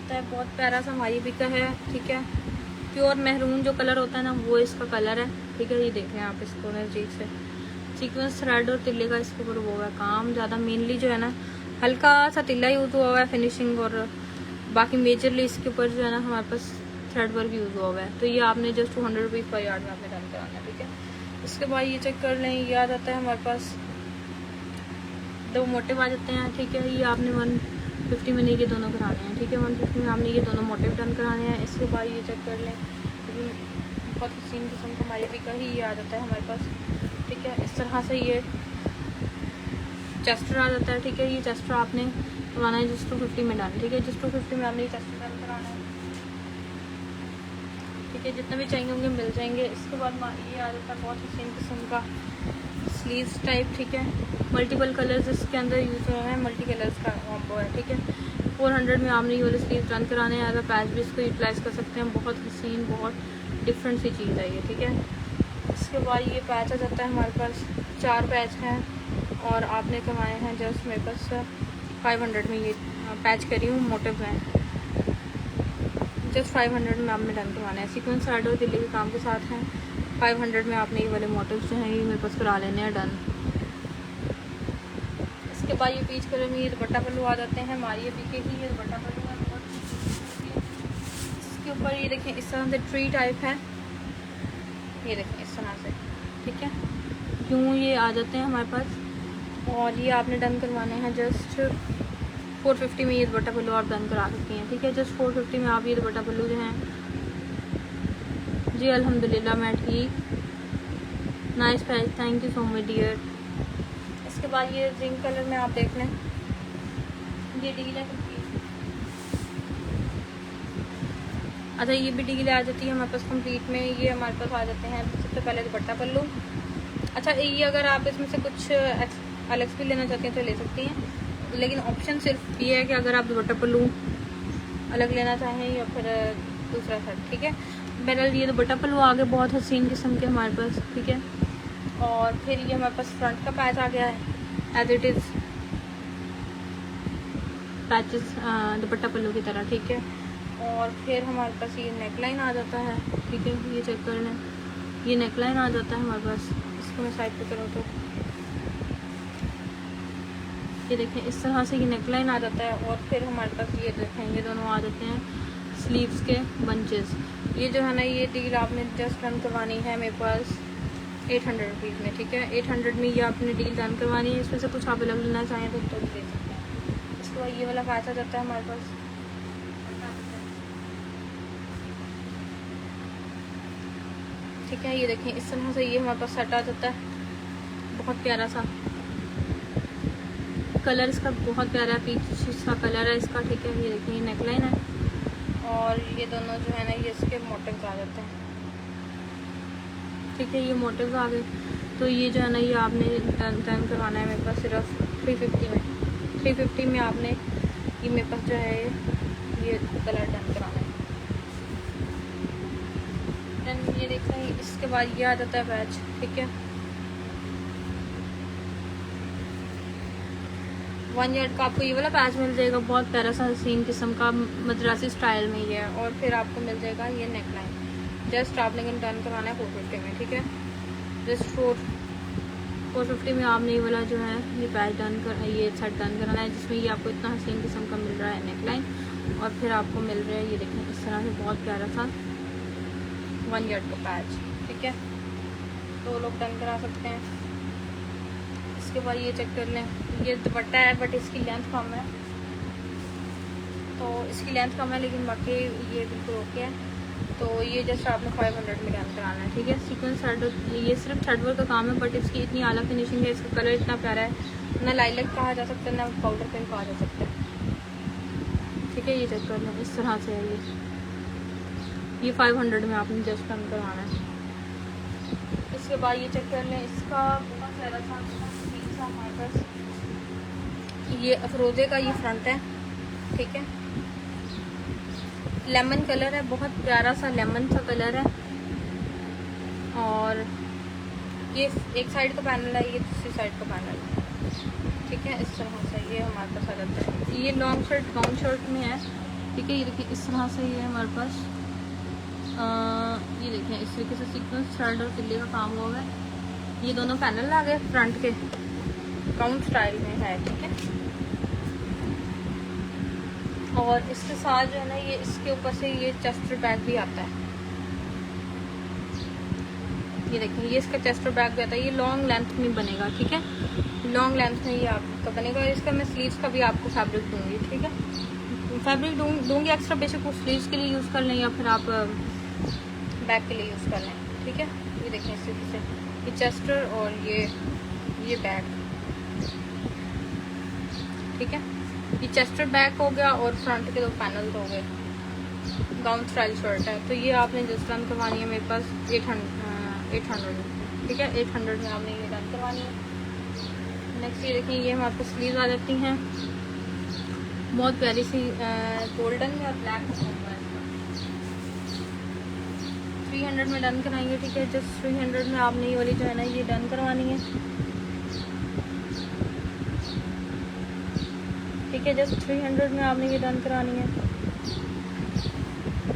जाता है, बहुत प्यारा सा हमारी भी का है, ठीक है। प्योर महरून जो कलर होता है ना वो इसका कलर है, ठीक है। ये देख रहे हैं आप इसको नज़दीक से, सीक्वेंस थ्रेड और तिल्ले का इसके ऊपर वो है काम ज़्यादा, मेनली जो है ना हल्का सा तिल्ला यूज़ हुआ है फिनिशिंग, और बाकी मेजरली इसके ऊपर जो है ना हमारे पास थ्रेड वर्क यूज़ हुआ है। तो ये आपने जस्ट 200 रुपीज़ पर यार्ड में आपने डन कराना है, ठीक है। इसके बाद ये चेक कर लें, ये आ जाता है हमारे पास 2 मोटिव आ जाते हैं, ठीक है। ये आपने 150 में नहीं ये दोनों कराने हैं, ठीक है। 150 में आपने ये दोनों मोटिव डन कराने हैं। इसके बाद ये चेक कर लें, बहुत हसीन किस्म का हमारे भी का ही ये आ जाता है हमारे पास, ठीक है। इस तरह से ये चेस्टर आ जाता है, ठीक है। ये चेस्टर आपने करवाना है जिस 250 में डन, ठीक है। जिस 250 में आपने ये चेस्टर डन कराना है, ठीक है। जितने भी चाहिए होंगे मिल जाएंगे। इसके बाद ये आ जाता है बहुत हसीन किस्म का स्लीव्स टाइप, ठीक है। मल्टीपल कलर्स इसके अंदर यूज़ हो रहे हैं, मल्टी कलर्स का कॉम्बो है, ठीक है। 400 में आपने ये वाले स्लीव रन कराने हैं, एज अ पैच भी इसको यूटिलाइज़ कर सकते हैं। बहुत हसीन, बहुत डिफरेंट सी चीज़ है ये, ठीक है। इसके बाद ये पैच आ जाता है हमारे पास, 4 पैच हैं और आपने करवाए हैं जस्ट मेरे पास 500 में ये पैच करी हूँ, मोटिव हैं जस्ट 500 में आपने डन करवाना है। सीक्वेंस थ्रेड और दिल्ली के काम के साथ हैं। 500 में आपने ये वाले मोटिव्स जो हैं ये मेरे पास करा लेने हैं डन। इसके बाद ये पीच कलर में ये दुपट्टा पल्लू आ जाते हैं हमारी, ये पीके ही ये दुपट्टा पल्लू है बहुत। इसके ऊपर ये देखें इस तरह से ट्री टाइप है, ये देखें इस तरह से, ठीक है। यूँ ये आ जाते हैं हमारे पास, और ये आपने डन करवाने हैं जस्ट 450 में ये दुपट्टा पल्लू आप डन करा सकती हैं, ठीक है। जस्ट 450 में आप ये दुपट्टा पल्लू जो हैं जी। अल्हम्दुलिल्लाह मैं ठीक, nice price, thank you so much dear. इसके बाद ये जिंक कलर में आप देख लें, ये डील है कंप्लीट। अच्छा ये भी डील आ जाती है हमारे पास कंप्लीट में, ये हमारे पास आ जाते हैं सबसे पहले दुपट्टा पल्लू। अच्छा ये अगर आप इसमें से कुछ अलग भी लेना चाहते हैं तो ले सकती हैं, लेकिन ऑप्शन सिर्फ ये है कि अगर आप दुपट्टा पल्लू अलग लेना चाहें या फिर दूसरा सेट, ठीक है। बहरहाल ये दुपट्टा पल्लू आ गए बहुत हसीन किस्म के हमारे पास, ठीक है। और फिर ये हमारे पास फ्रंट का पैच आ गया है as it is patches dupatta pallu की तरह, ठीक है। और फिर हमारे पास ये नेक लाइन आ जाता है, ठीक है। ये चेक कर लें, ये नेक लाइन आ जाता है हमारे पास। इसको मैं साइड पे करूँ तो ये देखें इस तरह से ये नेक लाइन आ जाता है। और फिर हमारे पास ये देखें ये दोनों आ जाते हैं स्लीव्स के बंचेस। ये जो है ना ये डील आपने जस्ट रन करवानी है मेरे पास 800 रुपीज़ में, ठीक है। 800 में ये आपने डील रन करवानी है। इसमें से कुछ आप अलग लेना चाहें तो ले सकते हैं। इसके बाद ये वाला पैच आ जाता है हमारे पास, ठीक है। ये देखें इस तरह से ये हमारे पास सेट आ जाता है, बहुत प्यारा सा कलर इसका, बहुत प्यारा पीच सा कलर है इसका, ठीक है। ये देखिए नेक लाइन है और ये दोनों जो है ना ये इसके मोटिव्स आ जाते हैं, ठीक है। ये मोटिव्स आ गए। तो ये जो है ना ये आपने डन करवाना है मेरे पास सिर्फ 350 में। 350 में आपने ये मेरे पास जो है ये कलर डन कराना है। डन ये देख रहे हैं। इसके बाद ये आ जाता है बैच, ठीक है। 1 यार्ड का आपको ये वाला पैच मिल जाएगा, बहुत प्यारा सा हसीन किस्म का मद्रासी स्टाइल में ये है। और फिर आपको मिल जाएगा ये नेक लाइन, जस्ट आपने डन कराना है 450 में, ठीक है। जस्ट 450 में आपने ये वाला जो है ये पैच डन कर ये सेट डन कराना है, जिसमें ये आपको इतना हसीन किस्म का मिल रहा है नेक लाइन। और फिर आपको मिल रहा है ये देखें इस तरह से बहुत प्यारा सा 1 यार्ड का पैच, ठीक है। तो लोग डन करा सकते हैं। इसके बाद ये चेक कर लें, ये दुपट्टा है बट इसकी लेंथ कम है, तो इसकी लेंथ कम है लेकिन बाकी ये बिल्कुल ओके है। तो ये जस्ट आपने 500 में डन कराना है, ठीक है। सीक्वेंस थ्रेड, ये सिर्फ थ्रेड वर्क का काम है बट इसकी इतनी आला फिनिशिंग है, इसका कलर इतना प्यारा है, ना लाइलैक कहा जा सकता है ना पाउडर पिंक कहा जा सकता है, ठीक है। ये चेक कर लें इस तरह से है ये 500 में आपने जस्ट डन करवाना है। इसके बाद ये चेक कर लें, इसका बहुत ज़्यादा सा हमारे पास ये अफरोज़े का ये फ्रंट है, ठीक है। लेमन कलर है, बहुत प्यारा सा लेमन सा कलर है। और ये एक साइड का पैनल है, ये दूसरी साइड का पैनल है, ठीक है। इस तरह से ये हमारे पास आ जाता है। ये लॉन्ग शर्ट गाउन शर्ट में है, ठीक है। ये देखिए इस तरह से ये हमारे पास ये देखिए इस तरीके से सीक्वेंस थ्रेड और तिल्ले का काम हुआ है। ये दोनों पैनल आ गए फ्रंट के, काउंट स्टाइल में है, ठीक है। और इसके साथ जो है ना ये इसके ऊपर से ये चेस्टर बैग भी आता है। ये देखिए ये इसका चेस्टर बैग भी आता है। ये लॉन्ग लेंथ में बनेगा, ठीक है, लॉन्ग लेंथ में ये आपका बनेगा। और इसका मैं स्लीव्स का भी आपको फैब्रिक दूंगी, ठीक है। फैब्रिक दूंगी एक्स्ट्रा, बेशक वो स्लीव्स के लिए यूज़ कर लें या फिर आप बैक के लिए यूज़ कर लें, ठीक है। ये देखें इस तरीके से ये चेस्टर और ये बैग, ठीक है। ये चेस्टर बैक हो गया और फ्रंट के दो पैनल हो गए। गाउन स्टाइल शर्ट है, तो ये आपने जिस रन करवानी है मेरे पास 800 ठीक है, 800 में आपने ये रन करवानी है। नेक्स्ट ये देखिए ये हमारे पास स्लीव्स आ जाती हैं, बहुत प्यारी सी गोल्डन में और ब्लैक में 300 में डन कराएंगे, ठीक है। जस्ट 300 में आपने ये वाली जो है ना ये डन करवानी है, ठीक है। जस्ट 300 में आपने ये डन करानी है।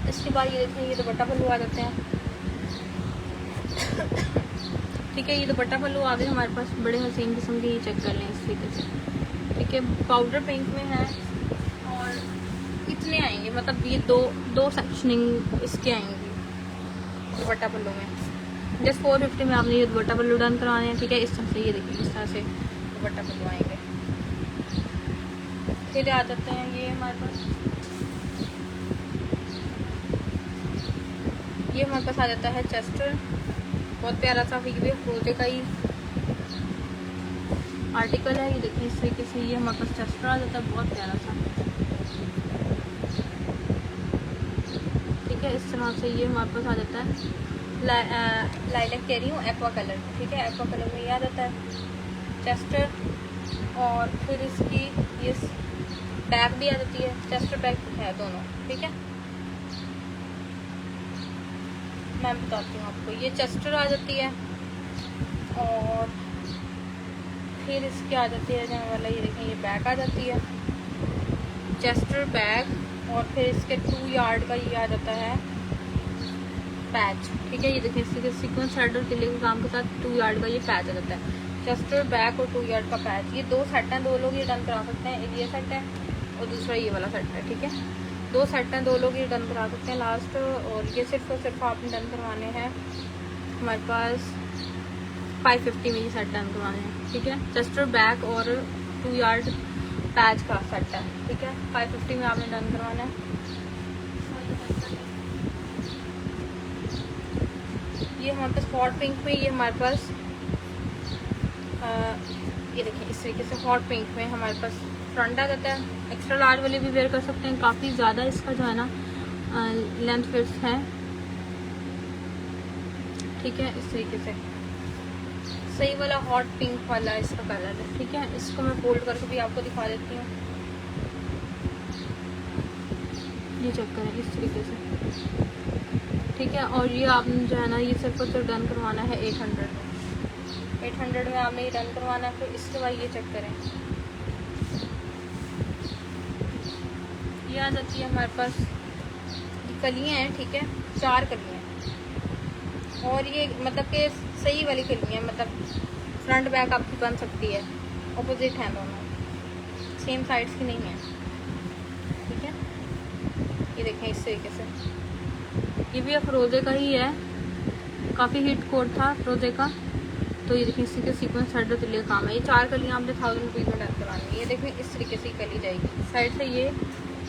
इसके बाद ये देखिए ये दुपट्टा पल्लू आ जाते हैं, ठीक है। ये दुपट्टा पल्लू आ गए हमारे पास, बड़े हसीन किस्म के, ये चेक कर लें इस तरीके से, ठीक है। पाउडर पिंक में है और इतने आएंगे, मतलब ये दो सेक्शनिंग इसके आएंगी दुपट्टा पल्लू में। जस्ट 450 में आपने ये दुपट्टा पल्लू डन कराने हैं, ठीक है। इस तरह से ये देखिए इस तरह से दुपट्टा पल्लू आएंगे। फिर आ जाते हैं ये हमारे पास, ये हमारे पास आ जाता है चेस्टर, बहुत प्यारा सा भी फ्रोजे का ही आर्टिकल है। ये देखिए इस तरीके से ये हमारे पास चेस्टर आ जाता है, बहुत प्यारा सा, ठीक है। इस तरह से ये हमारे पास आ जाता है, लाइलैक कह रही हूँ, एक्वा कलर, ठीक है। एक्वा कलर में ये आ जाता है चेस्टर। और फिर इसकी ये बैक भी आ जाती है, चेस्टर बैक है दोनों, ठीक है। मैं बताती हूँ आपको, ये चेस्टर आ जाती है और फिर इसकी आ जाती है जाने वाला, ये देखें ये बैक आ जाती है, चेस्टर बैक। और फिर इसके 2 यार्ड का ये आ जाता है पैच, ठीक है। ये देखें इसके सीक्वेंस थ्रेड और तिल्ले के काम के साथ 2 यार्ड का ये पैच आ जाता है, चेस्टर बैक और 2 यार्ड का पैच। ये 2 सेट हैं, 2 लोग ये डन करा सकते हैं। एक ये सेट है और दूसरा ये वाला सेट है, ठीक है। 2 सेट हैं, 2 लोग ये डन करा सकते हैं लास्ट। और ये सिर्फ और सिर्फ आपने डन करवाने हैं हमारे पास 550 में ये सेट डन करवाने हैं, ठीक है। चेस्टर बैक और 2 यार्ड पैच का सेट है, ठीक है। 550 में आपने डन करवाना है। ये हमारे पास हॉट पिंक में, ये हमारे पास ये देखिए इस तरीके से हॉट पिंक में हमारे पास फ्रंट आ जाता है। एक्स्ट्रा लार्ज वाले भी वेयर कर सकते हैं, काफ़ी ज़्यादा इसका जो है ना लेंथ फिट्स है, ठीक है। इस तरीके से सही वाला हॉट पिंक वाला इसका कलर है, ठीक है। इसको मैं फोल्ड करके भी आपको दिखा देती हूँ, ये चेक करें इस तरीके से, ठीक है। और ये आपने जो है ना ये सिर्फ और सिर्फ डन करवाना है 800 में, 800 में आपने ये डन करवाना है। फिर इसके बाद ये चेक करें, ये आ जाती है हमारे पास, ये कलियाँ हैं, ठीक है, 4 कलियाँ हैं। और ये मतलब कि सही वाली कलियाँ, मतलब फ्रंट बैक आपकी बन सकती है, ऑपोजिट हैं दोनों, सेम साइड्स की नहीं है, ठीक है। ये देखें इस तरीके से, ये भी अफरोज़े का ही है, काफ़ी हिट कोड था अफरोज़े का। तो ये देखें इसी के सीक्वेंस थ्रेड और तिल्ले का काम है। ये 4 कलियाँ आपने 1000 रुपीज़ में डन करवानी है। ये देखें इस तरीके से कली जाएगी, साइड से ये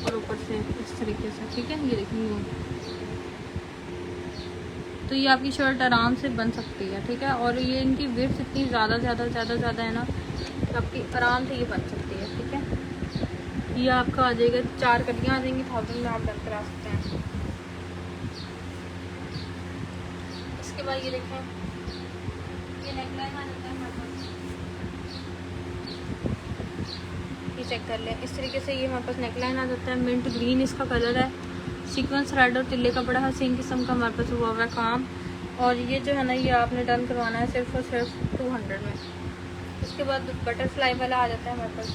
और ऊपर से इस तरीके से, ठीक है। ये देखेंगे तो ये आपकी शर्ट आराम से बन सकती है, ठीक है। और ये इनकी विड्थ इतनी ज़्यादा है ना, आपकी आराम से ये बन सकती है, ठीक है। ये आपका आ जाएगा, 4 कलियाँ आ जाएंगी, 1000 में आप डन करा सकते हैं। इसके बाद ये देखें ये नेकलाइन आ जाता है हमारे पास, ये चेक कर लें इस तरीके से, ये हमारे पास नेकलाइन आ जाता है। मिंट ग्रीन इसका कलर है, सीक्वेंस थ्रेड और तिल्ले का बड़ा हसीन किस्म का हमारे पास हुआ हुआ है काम। और ये जो है ना ये आपने डन करवाना है सिर्फ और सिर्फ 200 में। उसके बाद बटरफ्लाई वाला आ जाता है हमारे पास,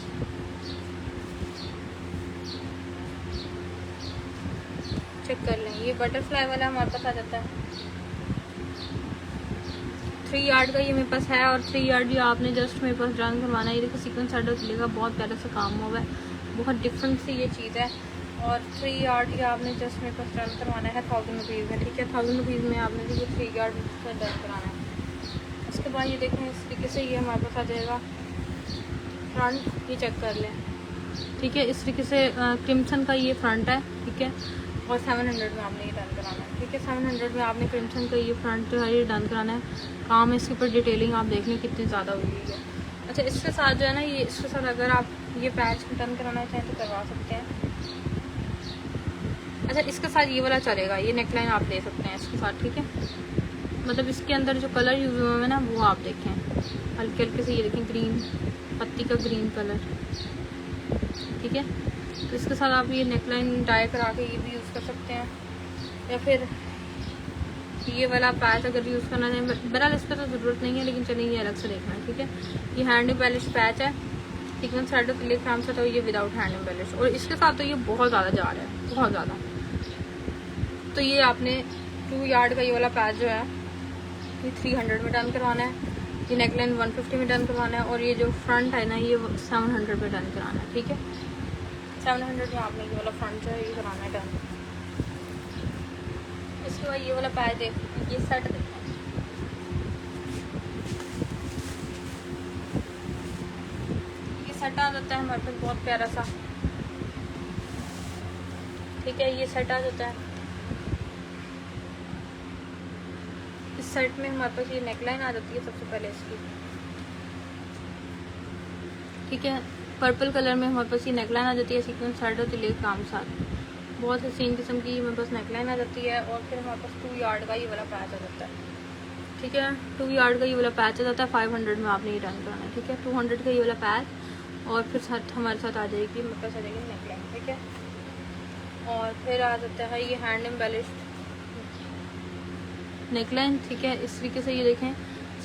चेक कर लें। ये बटरफ्लाई वाला हमारे पास आ जाता है, 3 यार्ड का ये मेरे पास है, और 3 यार्ड भी आपने जस्ट मेरे पास रन करवाना है। ये देखो सीक्वेंस साइड चलेगा, बहुत प्यारा सा काम हुआ है, बहुत डिफरेंट सी ये चीज़ है। और 3 यार्ड की आपने जस्ट मेरे पास रन करवाना है 1000 रुपीज़ में, ठीक है। 1000 रुपीज़ में आपने ये 3 यार्ड रन कराना है। उसके बाद ये देखें इस तरीके से ये हमारे पास आ जाएगा फ्रंट, ये चेक कर लें, ठीक है। इस तरीके से क्रिम्सन का ये फ्रंट है, ठीक है। और 700 में आपने ये डन कराना है, ठीक है। 700 में आपने क्रिम्सन का ये फ्रंट जो है ये डन कराना है। काम इसके ऊपर डिटेलिंग आप देख लें कितनी ज़्यादा हुई है। अच्छा, इसके साथ जो है ना, ये इसके साथ अगर आप ये पैच डन कराना चाहें तो करवा सकते हैं। अच्छा, इसके साथ ये वाला चलेगा, ये नेकलाइन आप ले सकते हैं इसके साथ, ठीक है। मतलब इसके अंदर जो कलर यूज़ हुए हैं ना वो आप देखें, हल्के हल्के से ये देखें, ग्रीन पत्ती का ग्रीन कलर, ठीक है। तो इसके साथ आप ये नेकलाइन डाई करा के ये भी यूज़ कर सकते हैं, या फिर ये वाला पैच अगर यूज़ करना चाहें। बहरहाल इसका तो ज़रूरत नहीं है, लेकिन चलिए ये अलग से देखना है, ठीक है। ये हैंड एम्बेलिश पैच है, सीक्वेंस साइड ऑफ क्लिक काम से, तो ये विदाउट हैंड एम्बेलिश, और इसके साथ तो ये बहुत ज़्यादा जा रहा है, बहुत ज़्यादा। तो ये आपने 2 यार्ड का ये वाला पैच जो है ये 300 में डन करवाना है, ये नेकलाइन 150 में डन करवाना है, और ये जो फ्रंट है ना ये 700 में डन कराना है, ठीक है। 700 में आपने ये वाला फ्रंट जो है ये कराना है डन। इसके बाद ये वाला पैच देख, ये सेट देखें, ये सेट आ जाता है हमारे पास बहुत प्यारा सा, ठीक है। ये सेट आ जाता है, इस सेट में हमारे पास ये नेकलाइन आ जाती है सबसे पहले इसकी, ठीक है। पर्पल कलर में हमारे पास ये नेकलाइन आ जाती है, सीक्वेंस साइड और तिले काम साथ, बहुत हसीन किस्म की मेरे पास नेकलाइन आ जाती है। और फिर हमारे पास 2 यार्ड का ये वाला पैच आ जाता है, ठीक है। 2 यार्ड का ये वाला पैच आ जाता है, 500 में आपने ये डन कराना है, ठीक है। 200 का ये वाला पैच, और फिर साथ हमारे साथ आ जाएगी मेरे पास आ जाएगी नेकलाइन, ठीक है। और फिर आ जाता है ये हैंड एम्बेलिश्ड नेकलाइन, ठीक है। इस तरीके से ये देखें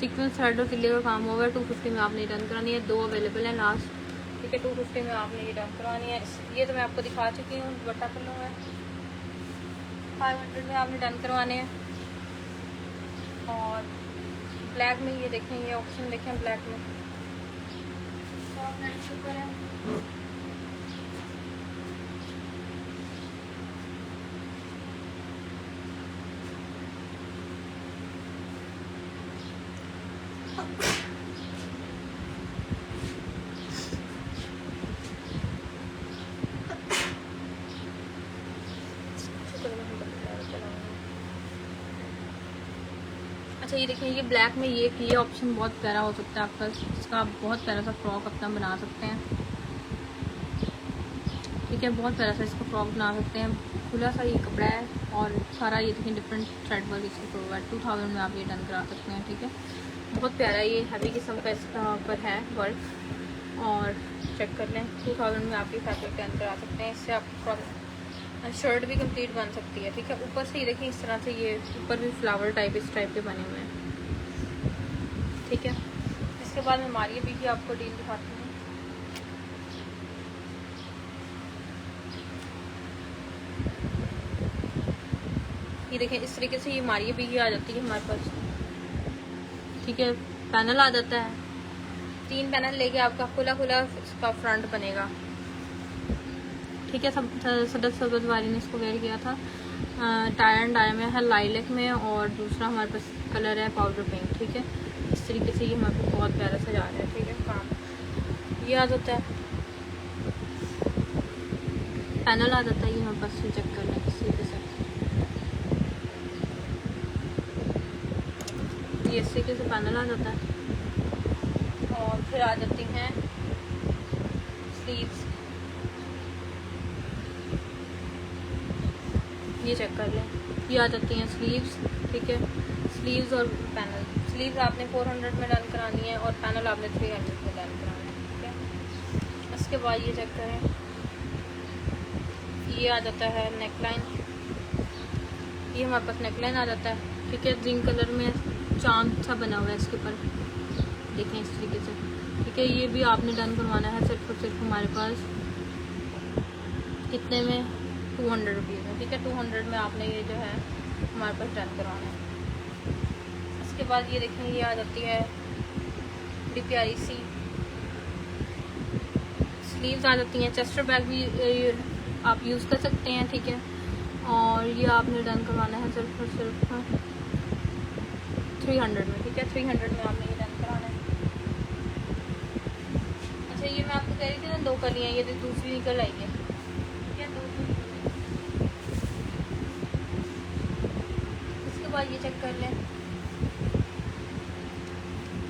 सीक्वेंस थ्रेड और तिल्ले का काम होगा। 250 में आपने डन करानी है, 2 अवेलेबल हैं लास्ट, ठीक है। 250 में आपने ये डन करवानी है। ये तो मैं आपको दिखा चुकी हूँ, दुपट्टा पल्लू है, 500 में आपने डन करवाने हैं। और ब्लैक में ये देखें, ये ऑप्शन देखें ब्लैक में, शुक्र है। अच्छा, ये देखिए ये ब्लैक में ये ऑप्शन बहुत प्यारा हो सकता है आपका, इसका आप बहुत प्यारा सा फ्रॉक अपना बना सकते हैं, ठीक है। बहुत प्यारा सा इसका फ्रॉक बना सकते हैं, खुला सा ये कपड़ा है, और सारा ये देखिए डिफरेंट थ्रेड वर्क इसके ऊपर 2000 में आप ये डन करा सकते हैं, ठीक है। बहुत प्यारा ये हैवी किस्म का इसका ऊपर है वर्क, और चेक कर लें 2000 में आप ये फैब्रिक डन करा सकते हैं। इससे आप शर्ट भी कंप्लीट बन सकती है, ठीक है। ऊपर से ये देखिए इस तरह से ये ऊपर भी फ्लावर टाइप इस टाइप के बने हुए हैं, ठीक है। इसके बाद मैं मारिया भी की आपको डील दिखाती हूँ। ये देखें इस तरीके से ये मारिया भी आ जाती है हमारे पास, ठीक है। पैनल आ जाता है, 3 पैनल लेके आपका खुला खुला इसका फ्रंट बनेगा, ठीक है। सदफ सबज वाली ने इसको वेयर किया था, टाई एंड डाई में है लाइलेक में, और दूसरा हमारे पास कलर है पाउडर पिंक, ठीक है। इस तरीके से ये हमारे पास बहुत प्यारा सजा रहा है, ठीक है। काम ये आ जाता है, पैनल आ जाता है ये हमारे पास, चेक कर लें किस तरीके से, ये इस तरीके से पैनल आ जाता है। और फिर आ जाती हैं स्लीव्स, ये चेक कर लें, ये आ जाती हैं स्लीव्स, ठीक है। स्लीव्स और पैनल, स्लीव्स आपने 400 में डन करानी है, और पैनल आपने 300 में डन कराना है, ठीक है। इसके बाद ये चेक करें, ये आ जाता है नेकलाइन, ये हमारे पास नेकलाइन आ जाता है, ठीक है। ग्रीन कलर में चांद सा बना हुआ है इसके ऊपर, देखें इस तरीके से, ठीक है। ये भी आपने डन करवाना है सिर्फ और सिर्फ हमारे पास कितने में 200 रुपीज़ में, ठीक है। 200 में आपने ये जो है हमारे पास डन करवाना है। इसके बाद ये देखें, ये आ जाती है बड़ी प्यारी सी स्लीव्स आ जाती हैं। चेस्टर बैग भी आप यूज़ कर सकते हैं, ठीक है। और ये आपने डन करवाना है सिर्फ और सिर्फ 300 में, ठीक है। 300 में आपने ये डन कराना है। अच्छा, ये मैं आपको कह रही थी ना 2 कलियाँ, ये दूसरी निकल आई है, ठीक है। 2 इसके बाद ये चेक कर लें,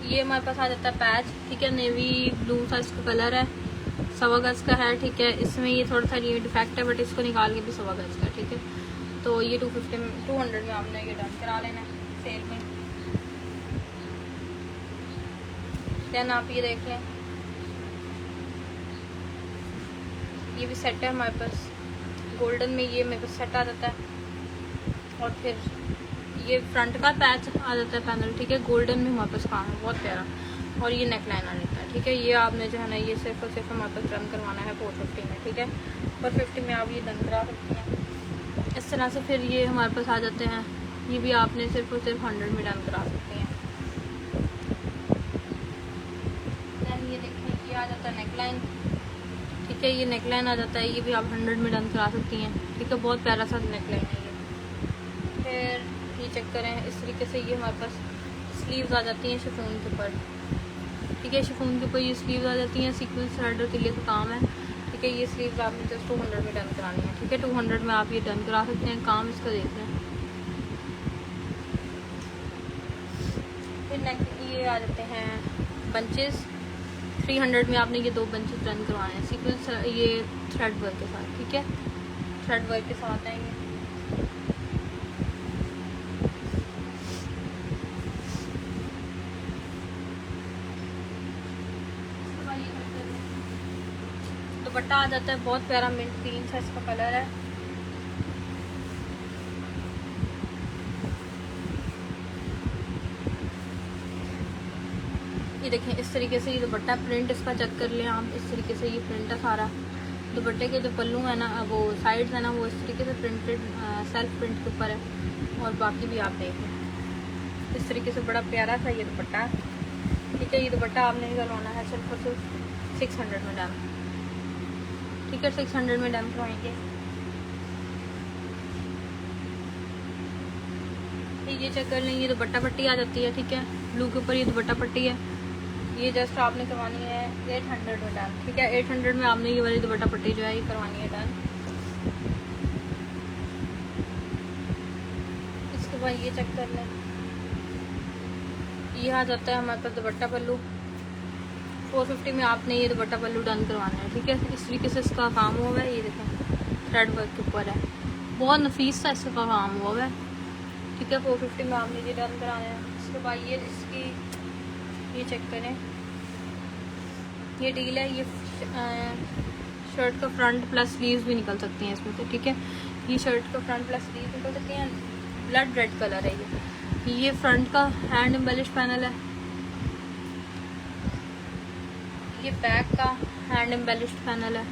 ये हमारे पास आ जाता है पैच, ठीक है। नेवी ब्लू सा इसका कलर है, 1.25 गज का है, ठीक है। इसमें ये थोड़ा सा ये डिफेक्ट है, बट इसको निकाल के भी 1.25 गज का, ठीक है। तो ये 200 में आपने ये डन करा लेना है सेल में। देन आप ये देख लें, ये भी सेट है हमारे पास गोल्डन में, ये मेरे पास सेट आ जाता है। और फिर ये फ्रंट का पैच आ जाता है पैनल, ठीक है। गोल्डन में हमारे पास काम है बहुत प्यारा, और ये नेक लाइन आ जाता है, ठीक है। ये आपने जो है ना ये सिर्फ और सिर्फ हमारे पास डन करवाना है 450 में, ठीक है। 450 में आप ये डन करा सकते हैं इस तरह से। फिर ये हमारे पास आ जाते हैं, ये भी आपने सिर्फ और सिर्फ 100 में डन करा सकते हैं। दैन ये देखें, ये आ जाता है नेक लाइन, ठीक है। ये नेक लाइन आ जाता है, ये भी आप 100 में डन करा सकती हैं, ठीक है। बहुत प्यारा सा नेक लाइन है ये। फिर ये चेक करें, इस तरीके से ये हमारे पास स्लीव्स आ जाती हैं शिफॉन के ऊपर, ठीक है। शिफॉन के ऊपर ये स्लीव्स आ जाती हैं, सीक्वेंस थ्रेड के लिए तो काम है, ठीक है। ये स्लीव्स आपने जस्ट 200 में डन करानी है, ठीक है। 200 में आप ये डन करा सकते हैं। काम इसका देख रहे हैं। फिर नेक्स्ट ये आ जाते हैं बंचेस, 300 में आपने ये 2 बंचेस डन करवाने हैं सीक्वेंस ये थ्रेड वर्क के साथ, ठीक है। थ्रेड वर्क के साथ आएंगे। दुपट्टा आ जाता है बहुत प्यारा मिंट ग्रीन सा इसका कलर है, ये देखें इस तरीके से ये दुपट्टा प्रिंट इसका चेक कर लें आप। इस तरीके से ये प्रिंट है सारा। दुपट्टे के जो पल्लू है ना, वो साइड्स है ना, वो इस तरीके से प्रिंटेड सेल्फ प्रिंट के ऊपर है। और बाकी भी आप देख लें इस तरीके से बड़ा प्यारा सा ये दुपट्टा है, ठीक है। ये दुपट्टा आपने करवाना है सिर्फ और सिर्फ 600 में डन, ठीक है। 600 में डन करवाएंगे। ये चेक कर लें, ये दुपट्टा पट्टी आ जाती है, ठीक है। ब्लू के ऊपर ये दुपट्टा पट्टी है, ये जस्ट आपने करवानी है 800 में डन, ठीक है। 800 में आपने ये वाली दुपट्टा पट्टी जो है ये करवानी है डन। इसके बाद ये चेक कर लें, ये आ जाता है हमारे पास दुपट्टा पल्लू। 450 में आपने ये दुपट्टा पल्लू डन करवाना है, ठीक है। इस तरीके से इसका काम हुआ है, ये देखें थ्रेड वर्क के ऊपर है, बहुत नफीस सा इसका काम हुआ है, ठीक है। 450 में आपने ये डन कराना है। इसके बाद ये इसकी ये चेक करें, ये डील है। ये शर्ट का फ्रंट प्लस स्लीव्स भी निकल सकती हैं इसमें से, ठीक है। ये शर्ट का फ्रंट प्लस स्लीव्स निकल सकती हैं। ब्लड रेड कलर है ये फ्रंट का हैंड एम्बेलिश पैनल है, ये बैक का हैंड एम्बेलिश्ड पैनल है,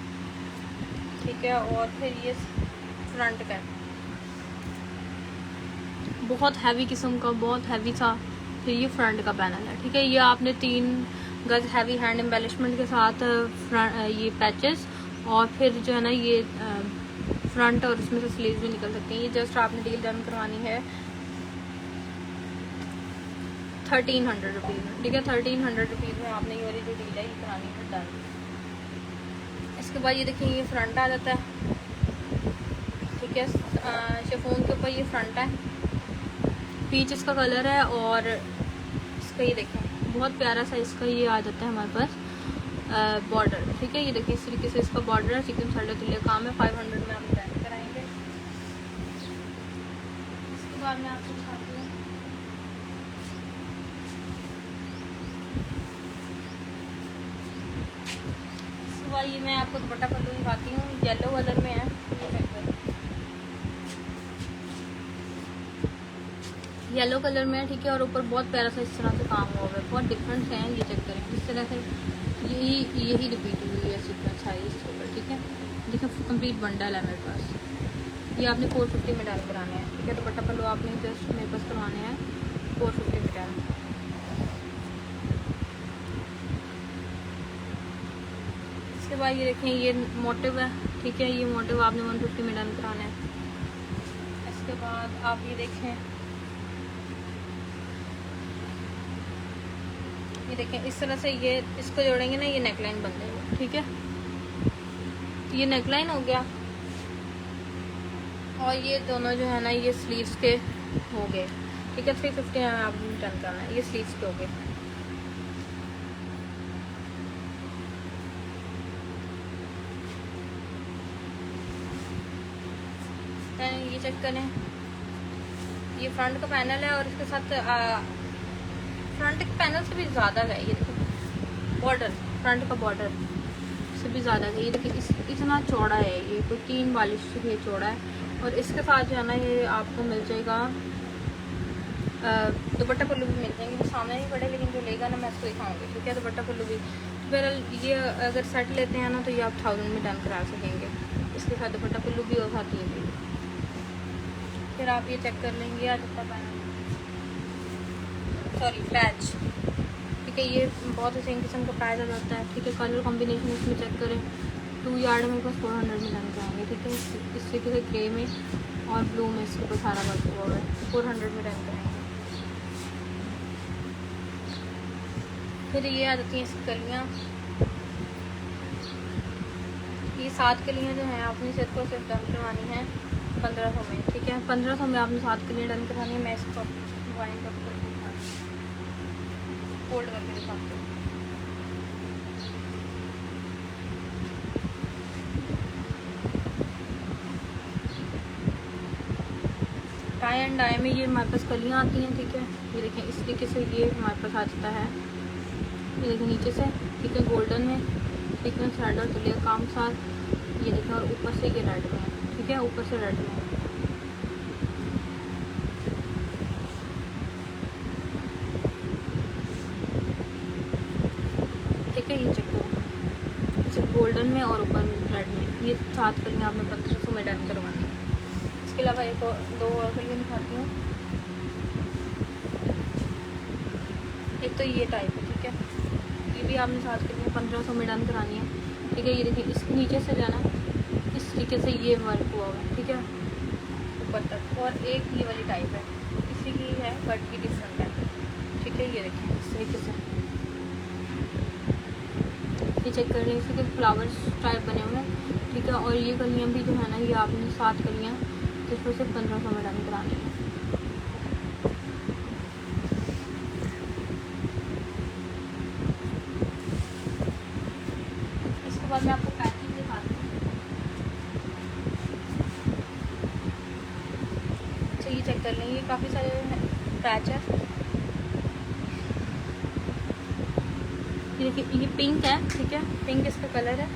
ठीक है। और फिर ये फ्रंट का बहुत हैवी किस्म का, बहुत हैवी सा। फिर ये फ्रंट का पैनल है, ठीक है। ये आपने 3 गज हैवी हैंड एम्बेलिशमेंट के साथ ये पैचेस, और फिर जो है ना ये फ्रंट और इसमें से स्लीव्स भी निकल सकती हैं। ये जस्ट आपने डील डन करवानी है 1300 रुपीज़ में, ठीक है। 1300 रुपीज़ में आपने ये वाली जो डील है ये करानी है डन। इसके बाद ये देखिए ये फ्रंट आ जाता है, ठीक है। शिफॉन के ऊपर ये फ्रंट है, पीच इसका कलर है। और इसका ये देखें बहुत प्यारा सा इसका ये आ जाता है हमारे पास बॉर्डर, ठीक है। ये देखिए इस तरीके से इसका बॉर्डर है, चिकन साढ़े तुल्य काम है। 500 में हम बैक कराएंगे। इसके बाद मैं आपको दिखाती हूँ, इसके बाद ये मैं आपको दुपट्टा पल्लू दिखाती हूँ, येलो कलर में है। येलो कलर में है, ठीक है। और ऊपर बहुत प्यारा सा इस तरह से काम हुआ है, बहुत डिफरेंट है। ये चेक करें इस तरह से यही रिपीट हुई है सीक्वेंस सारी इसके ऊपर, ठीक है। देखिए कंप्लीट बंडल है मेरे पास, ये आपने 450 में डन कराने हैं, ठीक है। दुपट्टा पल्लू आपने जस्ट मेरे पास करवाने हैं 450 में डन। इसके बाद ये देखें ये मोटिव है, ठीक है। ये मोटिव आपने 150 में डन कराना है। इसके बाद आप ये देखें इस तरह से ये इसको जोड़ेंगे ना, ये नेकलाइन बन जाएगी, ठीक है। ये नेकलाइन हो गया और ये दोनों जो है ना ये स्लीव्स के हो गए, ठीक है। 350 में आपने डन करना है, ये स्लीव्स के हो गए। ये चेक करें, ये फ्रंट का पैनल है और इसके साथ फ्रंट के पैनल से भी ज़्यादा है। ये देखो बॉर्डर, फ्रंट का बॉर्डर से भी ज़्यादा है। ये देखिए इतना चौड़ा है, ये कोई 3 बालिश से ये चौड़ा है। और इसके साथ जो है ना ये आपको मिल जाएगा दुपट्टा पल्लू भी मिल जाएंगे। जो सामने नहीं पड़े लेकिन जो लेगा ना मैं इसको दिखाऊंगी, ठीक है। दुपट्टा पल्लू भी बहरहाल ये अगर सेट लेते हैं ना तो ये आप 1000 में डन करा सकेंगे। इसके साथ दुपट्टा पल्लू भी और साथ ये भी। फिर आप ये चेक कर लेंगे आ जाता पैनल, सॉरी पैच, ठीक है। ये बहुत ही सेम किस्म का पैच आ जाता है, ठीक है। कलर कॉम्बिनेशन इसमें चेक करें, 2 यार्ड में बस 400 में डन कराएंगे, ठीक है। इससे किसी ग्रे में और ब्लू में इसके ऊपर सारा वर्क हुआ है, 400 में डन कराएंगे। फिर ये आ जाती हैं इसकी कलियाँ। ये 7 कलियाँ जो हैं आपने सिर्फ और सिर्फ डन करवानी है 1500 में, ठीक है। 1500 में आपने 7 कलियाँ डन करानी है। मैं इसको वाइंड अप करके फोल्ड करके दिखाती हूँ। टाई एंड डाई में ये हमारे पास कलियाँ आती हैं, ठीक है। ये देखें इस तरीके से ये हमारे पास आ जाता है, ये देखें नीचे से, ठीक है। गोल्डन में सीक्वेंस रेड और तुलिया काम साथ, ये देखें। और ऊपर से ये रेड में है, ठीक है। ऊपर से रेड में है। ठीक है, ये चेक करो, इसे गोल्डन में और ऊपर रेड में। ये 7 कलियाँ आपने 1500 में डन करवानी है। इसके अलावा एक और 2 और कलियाँ दिखाती हूँ। एक तो ये टाइप है, ठीक है। ये भी आपने 7 कलियाँ 1500 में डन करानी है, ठीक है। ये देखिए इस नीचे से जाना इस तरीके से ये वर्क हुआ हुआ है, ठीक है, ऊपर तक। और एक ये वाली टाइप है, इसी की है बट की डिफरेंट है, ठीक है। ये देखिए इस तरीके से ये चेक कर रहे हैं, इसके फ्लावर्स टाइप बने हुए हैं, ठीक है। और ये कलियाँ भी जो है ना ये आपने 7 कलियाँ जिसमें से 1500 में डन करानी है। इसके बाद मैं आपको पैकिंग दिखाती हूँ। अच्छा ये चेक कर लें, ये काफ़ी सारे पैच है। ये देखिए ये पिंक है, ठीक है। पिंक इसका कलर है,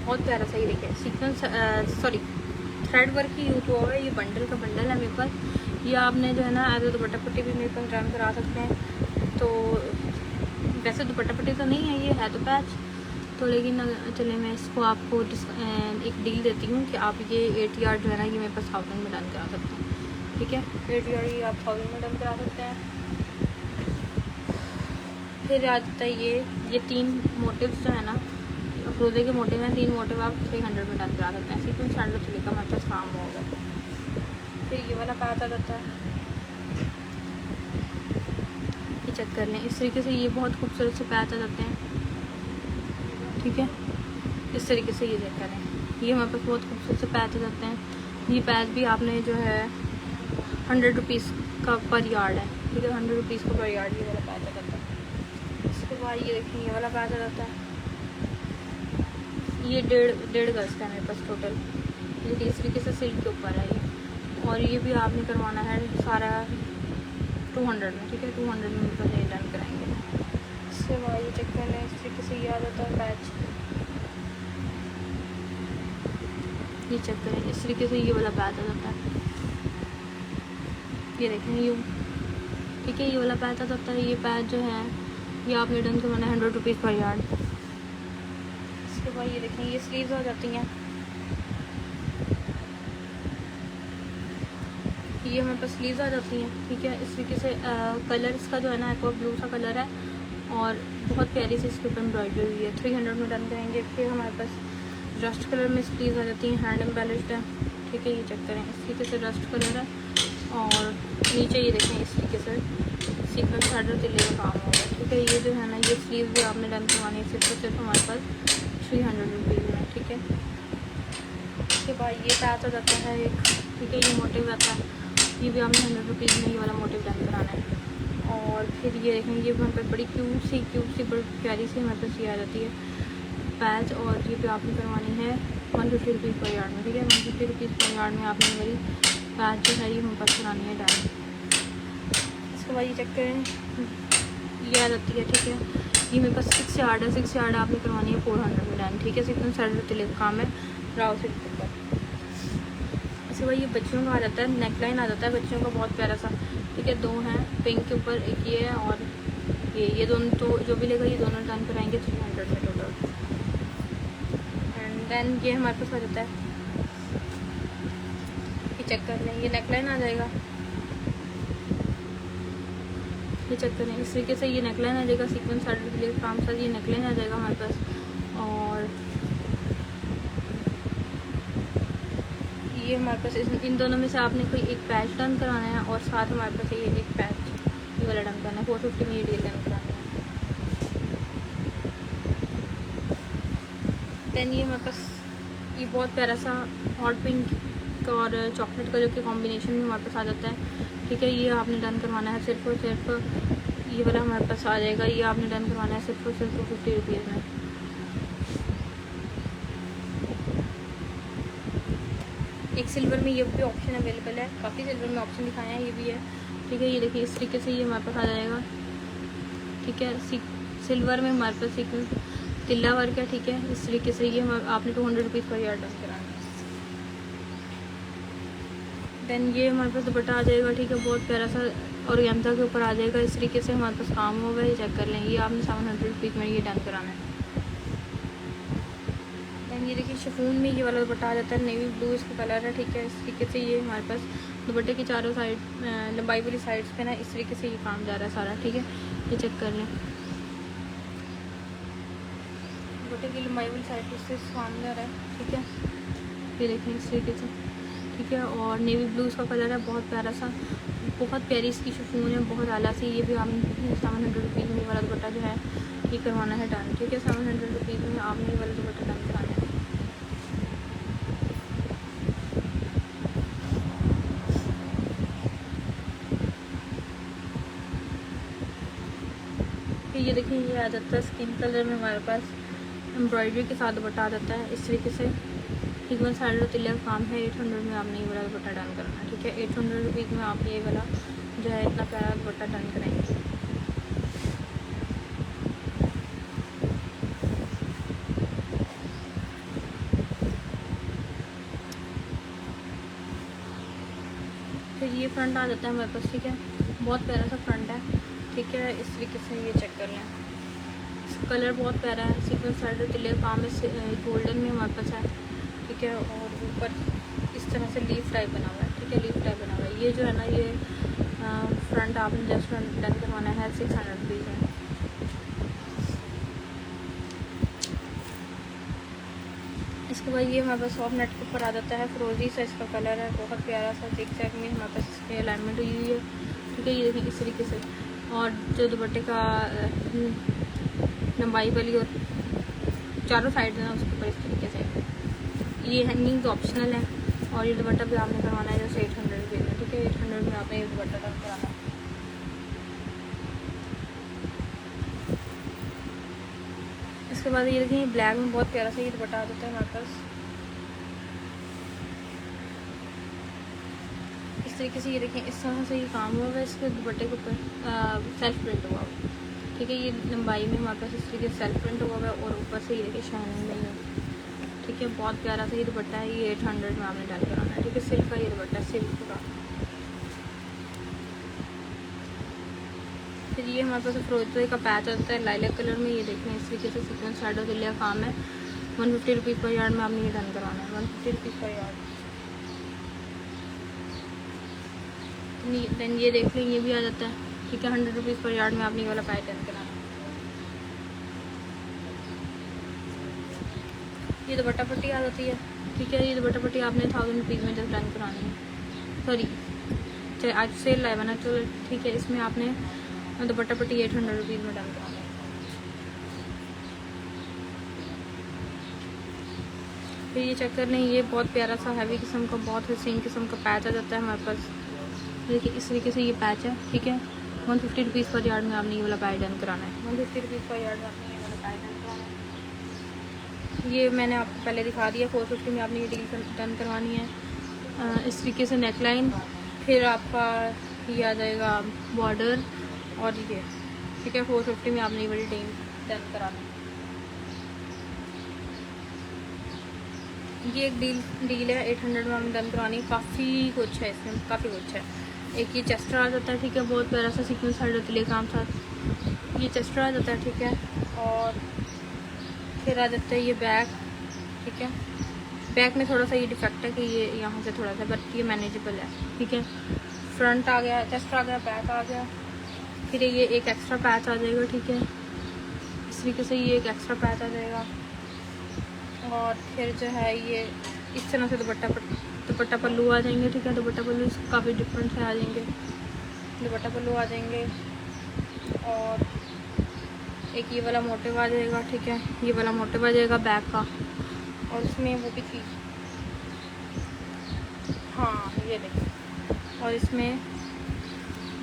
बहुत प्यारा सा। ये देखिए सीक्वेंस सॉरी थ्रेड वर्क ही यूज हुआ है। ये बंडल का बंडल है मेरे पास। ये आपने जो है ना एज दुपट्टा पट्टी भी मेरे पास डन करा सकते हैं। तो वैसे दुपट्टा पट्टी तो नहीं है, ये है तो पैच तो, लेकिन चले मैं इसको आपको एक डील देती हूँ कि आप ये 8 यार्ड जो है ना ये मेरे पास 1000 में डन करा सकते हैं, ठीक है। 8 यार्ड ये आप 1000 में डन करा सकते हैं। फिर आ जाता है ये 3 मोटिव्स जो है ना अफरोज़े के मोटिव हैं। 3 मोटिव आप 300 में डन करा सकते हैं। सीक्वेंस स्टैंडर्ड चले का हमारे पास काम होगा। फिर ये वाला पैच आ जाता है, ये चेक कर लें। इस तरीके से ये बहुत खूबसूरत से पैच आ जाते हैं, ठीक है। इस तरीके से ये चेक करें, ये हमारे पास बहुत खूबसूरत से पैच आ जाते हैं। ये पैच भी आपने जो है 100 रुपीज़ का पर यार्ड है, ठीक है। 100 रुपीज़ का पर यार्ड ये वाला पैच आ जाता है। इसके बाद ये देखिए ये वाला पैच आ जाता है। ये 1.5 गज का है मेरे पास टोटल, ये इस तरीके से सिल्क के ऊपर है ये। और ये भी आपने करवाना है सारा 200 में, ठीक है। 200 में मेरे पास ये डन कराएंगे। इसके बाद ये चेक कर लें, इस तरीके से ये आ जाता है पैच। ये चेक करें, इस तरीके से ये वाला पैच आ जाता है। ये देखें यूँ, ठीक है। ये वाला पैच आ जाता है। ये पैच जो है ये आपने डन करवाना है 100 रुपीज़ पर यार्ड। इसके बाद ये देखें ये स्लीव्स हो जाती हैं, ये हमारे पास स्लीव्स आ जाती हैं, ठीक है। इस तरीके से कलर इसका जो है ना एक्वा ब्लू सा कलर है और बहुत प्यारी सी इसके ऊपर एम्ब्रॉयडरी हुई है। 300 में डन करेंगे। फिर हमारे पास रस्ट कलर में स्लीव्स आ जाती हैं, हैंड एम्बेलिश्ड है, ठीक है। ये चेक करें, इस तरीके से रस्ट कलर है और नीचे ये देखें इस तरीके से सीक्वेंस बॉर्डर तिल्ले का काम होगा, ठीक है। ये जो है ना ये स्लीव भी आपने डन करवानी है सिर्फ हमारे पास 300 रुपीज़ में, ठीक है। उसके बाद ये पैच हो जाता है एक, ठीक है। ये मोटिव आता है, ये भी आपने 100 रुपीज़ में ये वाला मोटिव डन कराना है। और फिर ये देखें ये हमारे पास बड़ी क्यूट सी बड़ी प्यारी सी हमारे पास ये आ जाती है पैच, और ये भी आपने करवानी है 150 रुपीज़ पर यार्ड में, ठीक है। 150 रुपीज़ पर यार्ड में आपने मेरी पैच जो है ये हमारे पास करानी है डन। इसके बाद ये चेक करें, ये आ जाती है, ठीक है। ये मेरे पास 6 यार्ड है, 6 यार्ड आपने करवानी है 400 में डन, ठीक है। सिर्फ साइड तिले का काम है राव से ऊपर। इसके बाद ये बच्चों का आ जाता है, नेक लाइन आ जाता है बच्चों का बहुत प्यारा सा, ठीक है। 2 हैं पिंक के ऊपर, एक ये है और ये दोनों तो जो भी लेगा ये दोनों डन कराएंगे 300 में टोटल। एंड देन ये हमारे पास आ जाता है, ये चेक कर लें, ये नेक लाइन आ जाएगा, ये चेक करें। इस तरीके से ये नेकलाइन आ जाएगा सीक्वेंस साड़ी के लिए काम साथ, ये नेकलाइन आ जाएगा हमारे पास। और ये हमारे पास इन दोनों में से आपने कोई एक पैच डन कराना है और साथ हमारे पास ये एक पैच ये वाला डन करना है 450 में ये डील डन कराना है। दैन ये हमारे पास ये बहुत प्यारा सा हॉट पिंक और चॉकलेट का जो कि कॉम्बिनेशन में हमारे पास आ जाता है, ठीक है। ये आपने डन करवाना है सिर्फ और सिर्फ ये वाला हमारे पास आ जाएगा, ये आपने डन करवाना है सिर्फ और सिर्फ 250 रुपीज़ में। एक सिल्वर में ये भी ऑप्शन अवेलेबल है, काफ़ी सिल्वर में ऑप्शन दिखाए हैं, ये भी है, ठीक है। ये देखिए इस तरीके से ये हमारे पास आ जाएगा, ठीक है। सिल्वर में हमारे पास एक तिल्ला वर्क है, ठीक है। इस तरीके से ये आपने 200 रुपीज़ पर यार्ड डन कराना है। देन ये हमारे पास दुपट्टा आ जाएगा, ठीक है। बहुत प्यारा सा ऑर्गेन्जा के ऊपर आ जाएगा, इस तरीके से हमारे पास काम होगा, ये चेक कर लें। ये आपने 700 रुपीज़ में ये डन कराना है। देन ये देखिए शिफॉन में ये वाला दुपट्टा आ जाता है, नेवी ब्लू इसका कलर है, ठीक है। इस तरीके से ये हमारे पास दुपट्टे की चारों साइड लंबाई वाली साइड्स पे ना इस तरीके से ये काम जा रहा है सारा, ठीक है। ये चेक कर लें, दुपट्टे की लंबाई वाली साइड से काम जा रहा है, ठीक है। ये देखें इस तरीके से, ठीक है। और नेवी ब्लू इसका कलर है, बहुत प्यारा सा, बहुत प्यारी इसकी शिफॉन है, बहुत आला सी। ये भी आपने 700 रुपीज़ में वाला दुपट्टा जो है ये करवाना है डन, ठीक है। 700 रुपीज़ में आपने ये वाला दुपट्टा डन कराना है। फिर ये देखिए ये आ जाता है स्किन कलर में हमारे पास एम्ब्रॉयडरी के साथ दुपट्टा आ जाता है इस तरीके से। इवन साढ़े तिल्ले का काम है, 800 में आपने ये वाला दुपट्टा डन करना है, ठीक है। 800 रुपीज़ में आप ये वाला जो है इतना प्यारा दुपट्टा डन करेंगे। फिर ये फ्रंट आ जाता है हमारे पास, ठीक है। बहुत प्यारा सा फ्रंट है, ठीक है। इस तरीके से ये चेक कर लें, कलर बहुत प्यारा है, सीक्वेंस साढ़े तिल्ले का काम है, गोल्डन में हमारे पास है, ठीक है। और ऊपर इस तरह से लीफ टाइप बना हुआ है, ठीक है। लीफ टाइप बना हुआ है, ये जो है ना ये फ्रंट आपने जस्ट फ्रंट डन करवाना है 600 रुपीज़ में। इसके बाद ये हमारे पास सॉफ्ट नेट के ऊपर आ जाता है, फ्रोजी सा इसका कलर है, बहुत प्यारा सा ज़िग-ज़ैग में हमारे पास इसकी अलाइनमेंट हुई हुई है, ठीक है। ये देखिए इस तरीके से, और जो दुपट्टे का लंबाई वाली और चारों साइड है ना उसके ऊपर इस तरीके से ये हैंगिंग तो ऑप्शनल है। और ये दुपट्टा भी आपने करवाना है जैसे 800 रुपीज़ में, ठीक है। 800 में आपने ये दुपट्टा डन कराना है। इसके बाद ये देखिए ब्लैक में बहुत प्यारा सा ये दुपट्टा आ जाता है हमारे पास इस तरीके से। ये देखिए इस तरह से ये काम हुआ है, इसके दुपट्टे के ऊपर सेल्फ प्रिंट हुआ हुआ, ठीक है। ये लंबाई में हमारे पास इस तरीके से सेल्फ प्रिंट हुआ है और ऊपर से ये देखिए शाइनिंग नहीं है, ठीक है। बहुत प्यारा सा ये दुपट्टा है, ये 800 में आपने डन कराना है, ठीक है। सिल्क का ये दुपट्टा है, सिल्क का। फिर ये हमारे पास फ्रोजी का पैच आता है लाइलैक कलर में, ये देखें इस तरीके से सीक्वेंस शैडो के लिए काम है। 150 रुपीज़ पर यार्ड में आपने ये डन कराना है, 150 रुपीज़ पर यार्ड। देन ये देख लें, ये भी आ जाता है, ठीक है। 100 रुपीज़ पर यार्ड में आपने ये वाला पैटर्न कराना। ये दुपट्टा पट्टी आ जाती है, ठीक है। ये दुपट्टा पट्टी आपने 1000 रुपीज़ में जब डन करानी है, सॉरी चाहे आज सेल लाए बना, तो ठीक है। इसमें आपने दुपट्टा पट्टी 800 रुपीज़ में डन कराना है। फिर ये चेक कर लें, ये बहुत प्यारा सा हैवी किस्म का, बहुत हसीन किस्म का पैच आ जाता है हमारे पास। देखिए इस तरीके से ये पैच है, ठीक है। 150 रुपीज़ पर यार्ड में आपने ये वाला पैच डन कराना है। 150 रुपीज़ पर यार्ड में आपने ये वाला पैच डन कराना है। ये मैंने आपको पहले दिखा दिया, 450 में आपने ये डील डन करवानी है। इस तरीके से नेकलाइन, फिर आपका ये आ जाएगा बॉर्डर और ये, ठीक है। 450 में आपने ये वाली डील डन कराना है। ये एक डील है 800 में हमने डन करवानी है। काफ़ी कुछ है इसमें, काफ़ी कुछ है। एक ये चेस्टर आ जाता है, ठीक है, बहुत प्यारा सा सीक्वेंस साइड होती है काम साथ, ये चेस्टर आ जाता है, ठीक है। और फिर आ जाता है ये बैक, ठीक है। बैक में थोड़ा सा ये डिफेक्ट है कि ये यहाँ से थोड़ा सा, बट ये मैनेजेबल है, ठीक है। फ्रंट आ गया, चेस्टर आ गया, बैक आ गया, फिर ये एक एक्स्ट्रा पैच आ जाएगा, ठीक है। इस तरीके से ये एक एक्स्ट्रा पैच आ जाएगा। और फिर जो है ये इस तरह से दुपट्टा पल्लू आ जाएंगे, ठीक है। दुपट्टा पल्लू काफ़ी डिफरेंट से आ जाएंगे, दुपट्टा पल्लू आ जाएंगे। और एक ये वाला मोटिव आ जाएगा, ठीक है। ये वाला मोटिव आ जाएगा बैक का, और इसमें वो भी चीज़, हाँ ये देखिए। और इसमें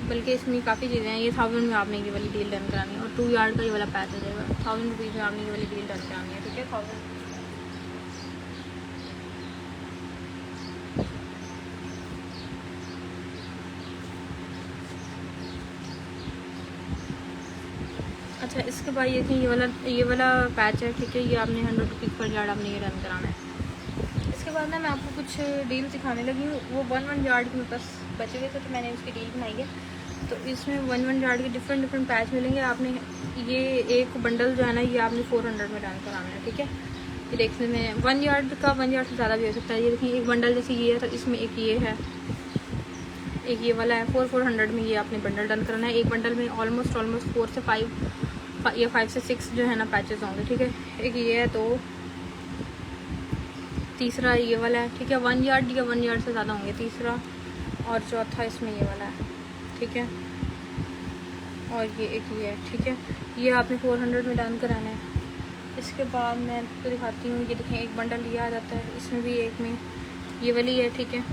बल्कि इसमें काफ़ी चीज़ें हैं। ये 1000 में आपने ये वाली डील डन करानी है। और 2 यार्ड का ये वाला पैच आ जाएगा, 1000 रुपीज़ में आपने ये वाली डील डन करानी है, ठीक है। 1000। अच्छा, इसके बाद ये वाला पैच है, ठीक है। ये आपने 100 रुपीज़ पर यार्ड आपने ये रन कराना है। इसके बाद ना मैं आपको कुछ डील दिखाने लगी हूँ। वो 1 यार्ड के मेरे पास बचे हुए थे, तो मैंने उसकी डील बनाई है। तो इसमें 1 यार्ड के डिफरेंट पैच मिलेंगे। आपने ये एक बंडल जो है ना, ये आपने 400 में रन कराना है, ठीक है। ये देखने में 1 यार्ड का 1 यार्ड से ज़्यादा भी हो सकता है। ये देखिए एक बंडल जैसे ये है, तो इसमें एक ये है, एक ये वाला है। 400 में ये आपने बंडल डन करना है। एक बंडल में ऑलमोस्ट 4 से 5 से 6 जो है ना पैचेस होंगे, ठीक है। एक ये है, तो तीसरा ये वाला है, ठीक है। 1 यार्ड या 1 यार्ड से ज़्यादा होंगे तीसरा, और चौथा इसमें ये वाला है, ठीक है। और ये एक ये है, ठीक है। ये आपने 400 में डन कराना है। इसके बाद मैं आपको दिखाती हूँ। ये देखें एक बंडल ये आ जाता है, इसमें भी एक में ये वाली है, ठीक है।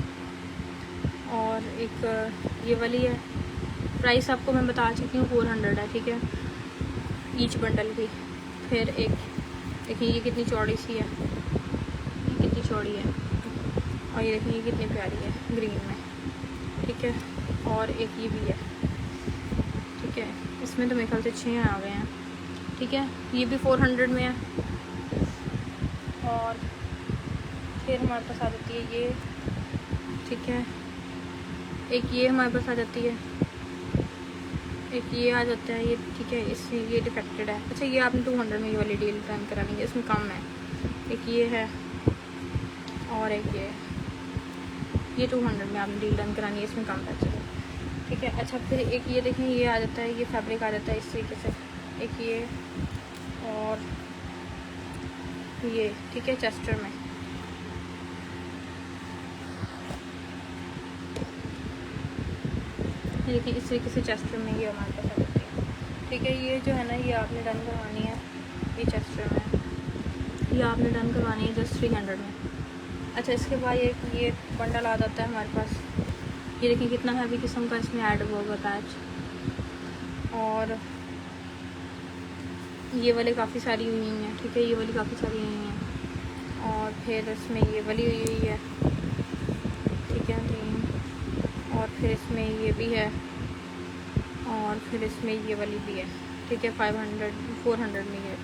और एक ये वाली है। प्राइस आपको मैं बता चुकी हूँ, 400 है, ठीक है, ईच बंडल की। फिर एक देखिए ये कितनी चौड़ी सी है, ये कितनी चौड़ी है। और ये देखिए ये कितनी प्यारी है ग्रीन में, ठीक है। और एक ये भी है, ठीक है। इसमें तो मेरे ख्याल से 6 आ गए हैं, ठीक है। ये भी 400 में है। और फिर हमारे पास आ जाती है ये, ठीक है। एक ये हमारे पास आ जाती है, एक ये आ जाता है ये, ठीक है। इससे ये डिफेक्टेड है। अच्छा, ये आपने 200 में ये वाली डील रन करानी है, इसमें कम है। एक ये है और एक ये 200 में आपने डील रन करानी है, इसमें कम पैसे है, ठीक है। अच्छा, फिर एक ये देखें ये आ जाता है, ये फैब्रिक आ जाता है इस तरीके से। एक ये और ये, ठीक है, चेस्टर में। देखिए इस तरीके से चेस्टर में ये हमारे पास आ जाती है, ठीक है। ये जो है ना, ये आपने डन करवानी है, ये चेस्टर में, ये आपने डन करवानी है जस्ट 300 में। अच्छा, इसके बाद ये बंडल आ जाता है हमारे पास। ये देखिए कितना हैवी किस्म का इसमें ऐड हुआ हुआ पैच। और ये वाले काफ़ी सारी हुई हैं, ठीक है। ये वाली काफ़ी सारी हुई हैं। और फिर इसमें ये वाली हुई है, ठीक है, 3। और फिर इसमें ये भी है, और फिर इसमें ये वाली भी है, ठीक है। 400 में ये,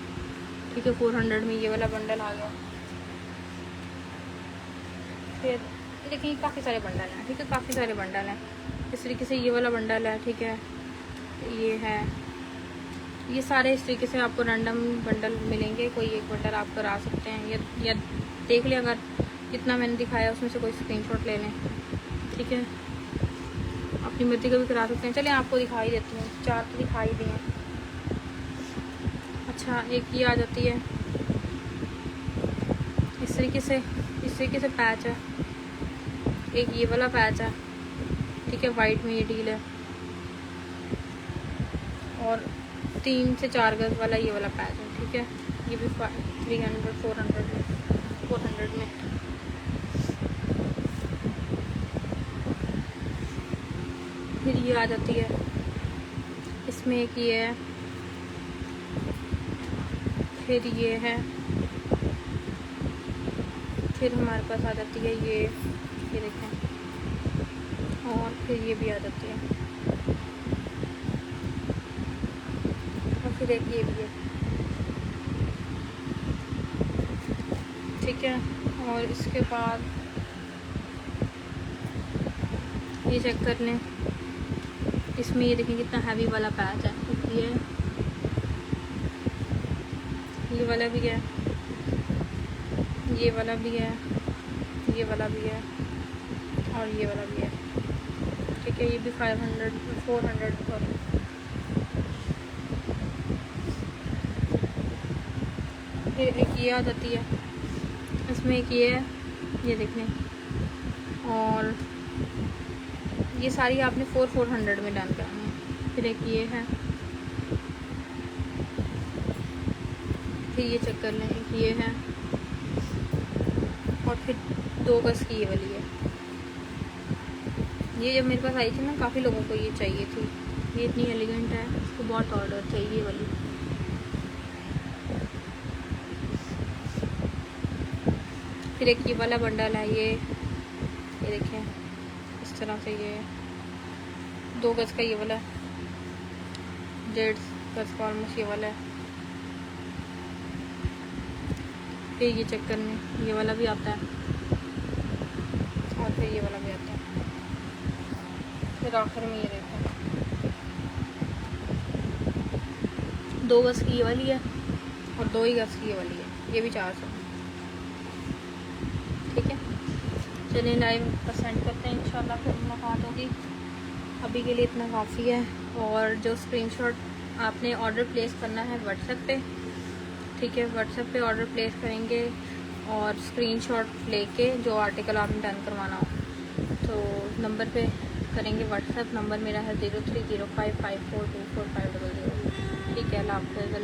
ठीक है। 400 में ये वाला बंडल आ गया। फिर देखिए काफ़ी सारे बंडल हैं, ठीक है, काफ़ी सारे बंडल हैं। इस तरीके से ये वाला बंडल है, ठीक है। ये है, ये सारे इस तरीके से आपको रैंडम बंडल मिलेंगे। कोई एक बंडल आप करा सकते हैं, या देख लें, अगर जितना मैंने दिखाया उसमें से कोई स्क्रीनशॉट ले लें, ठीक है। अब मर्जी का भी करा सकते हैं। चलिए आपको दिखाई देती हूँ, 4 तो दिखाई दी हैं। अच्छा, एक ये आ जाती है इस तरीके से पैच है। एक ये वाला पैच है, ठीक है, वाइट में ये डील है। और 3 से 4 गज वाला ये वाला पैच है, ठीक है। ये भी 300 400 में। फिर ये आ जाती है, इसमें एक ये है, फिर ये है, फिर हमारे पास आ जाती है ये देखें, और फिर ये भी आ जाती है, और फिर एक ये भी है, ठीक है। और इसके बाद ये चेक कर लें, इसमें ये देखें कितना हैवी वाला पैच है। ये वाला भी है, ये वाला भी है, ये वाला भी है, और ये वाला भी है, ठीक है। ये भी 400 सॉरी। फिर एक ये आ जाती है, इसमें एक ये है, ये देख लें। और ये सारी आपने 400 में डन करनी है। फिर एक ये है, फिर ये चेक कर लें, एक ये है, और फिर 2 गज की ये वाली है। ये जब मेरे पास आई थी ना, काफ़ी लोगों को ये चाहिए थी। ये इतनी एलिगेंट है, इसको बहुत ऑर्डर चाहिए वाली। फिर एक ये वाला बंडल है, ये देखें इस तरह से। ये 2 गज का ये वाला है, 1.5 गज का ऑलमोस्ट ये वाला है। फिर ये चेक करने ये वाला भी आता है, और फिर ये वाला भी आता है। फिर आखिर में ये देखो 2 गज की ये वाली है, और 2 ही गज की ये वाली है। ये भी 400, ठीक है। चलिए लाइव परसेंट करते हैं, इंशाल्लाह फिर मुलाकात होगी। अभी के लिए इतना काफ़ी है। और जो स्क्रीनशॉट आपने ऑर्डर प्लेस करना है व्हाट्सएप पे, ठीक है, व्हाट्सएप पे ऑर्डर प्लेस करेंगे और स्क्रीनशॉट लेके जो आर्टिकल आपने डन करवाना हो तो नंबर पे करेंगे। व्हाट्सएप नंबर मेरा है 030554245000, ठीक है। अल्लाह हाफ़िज़।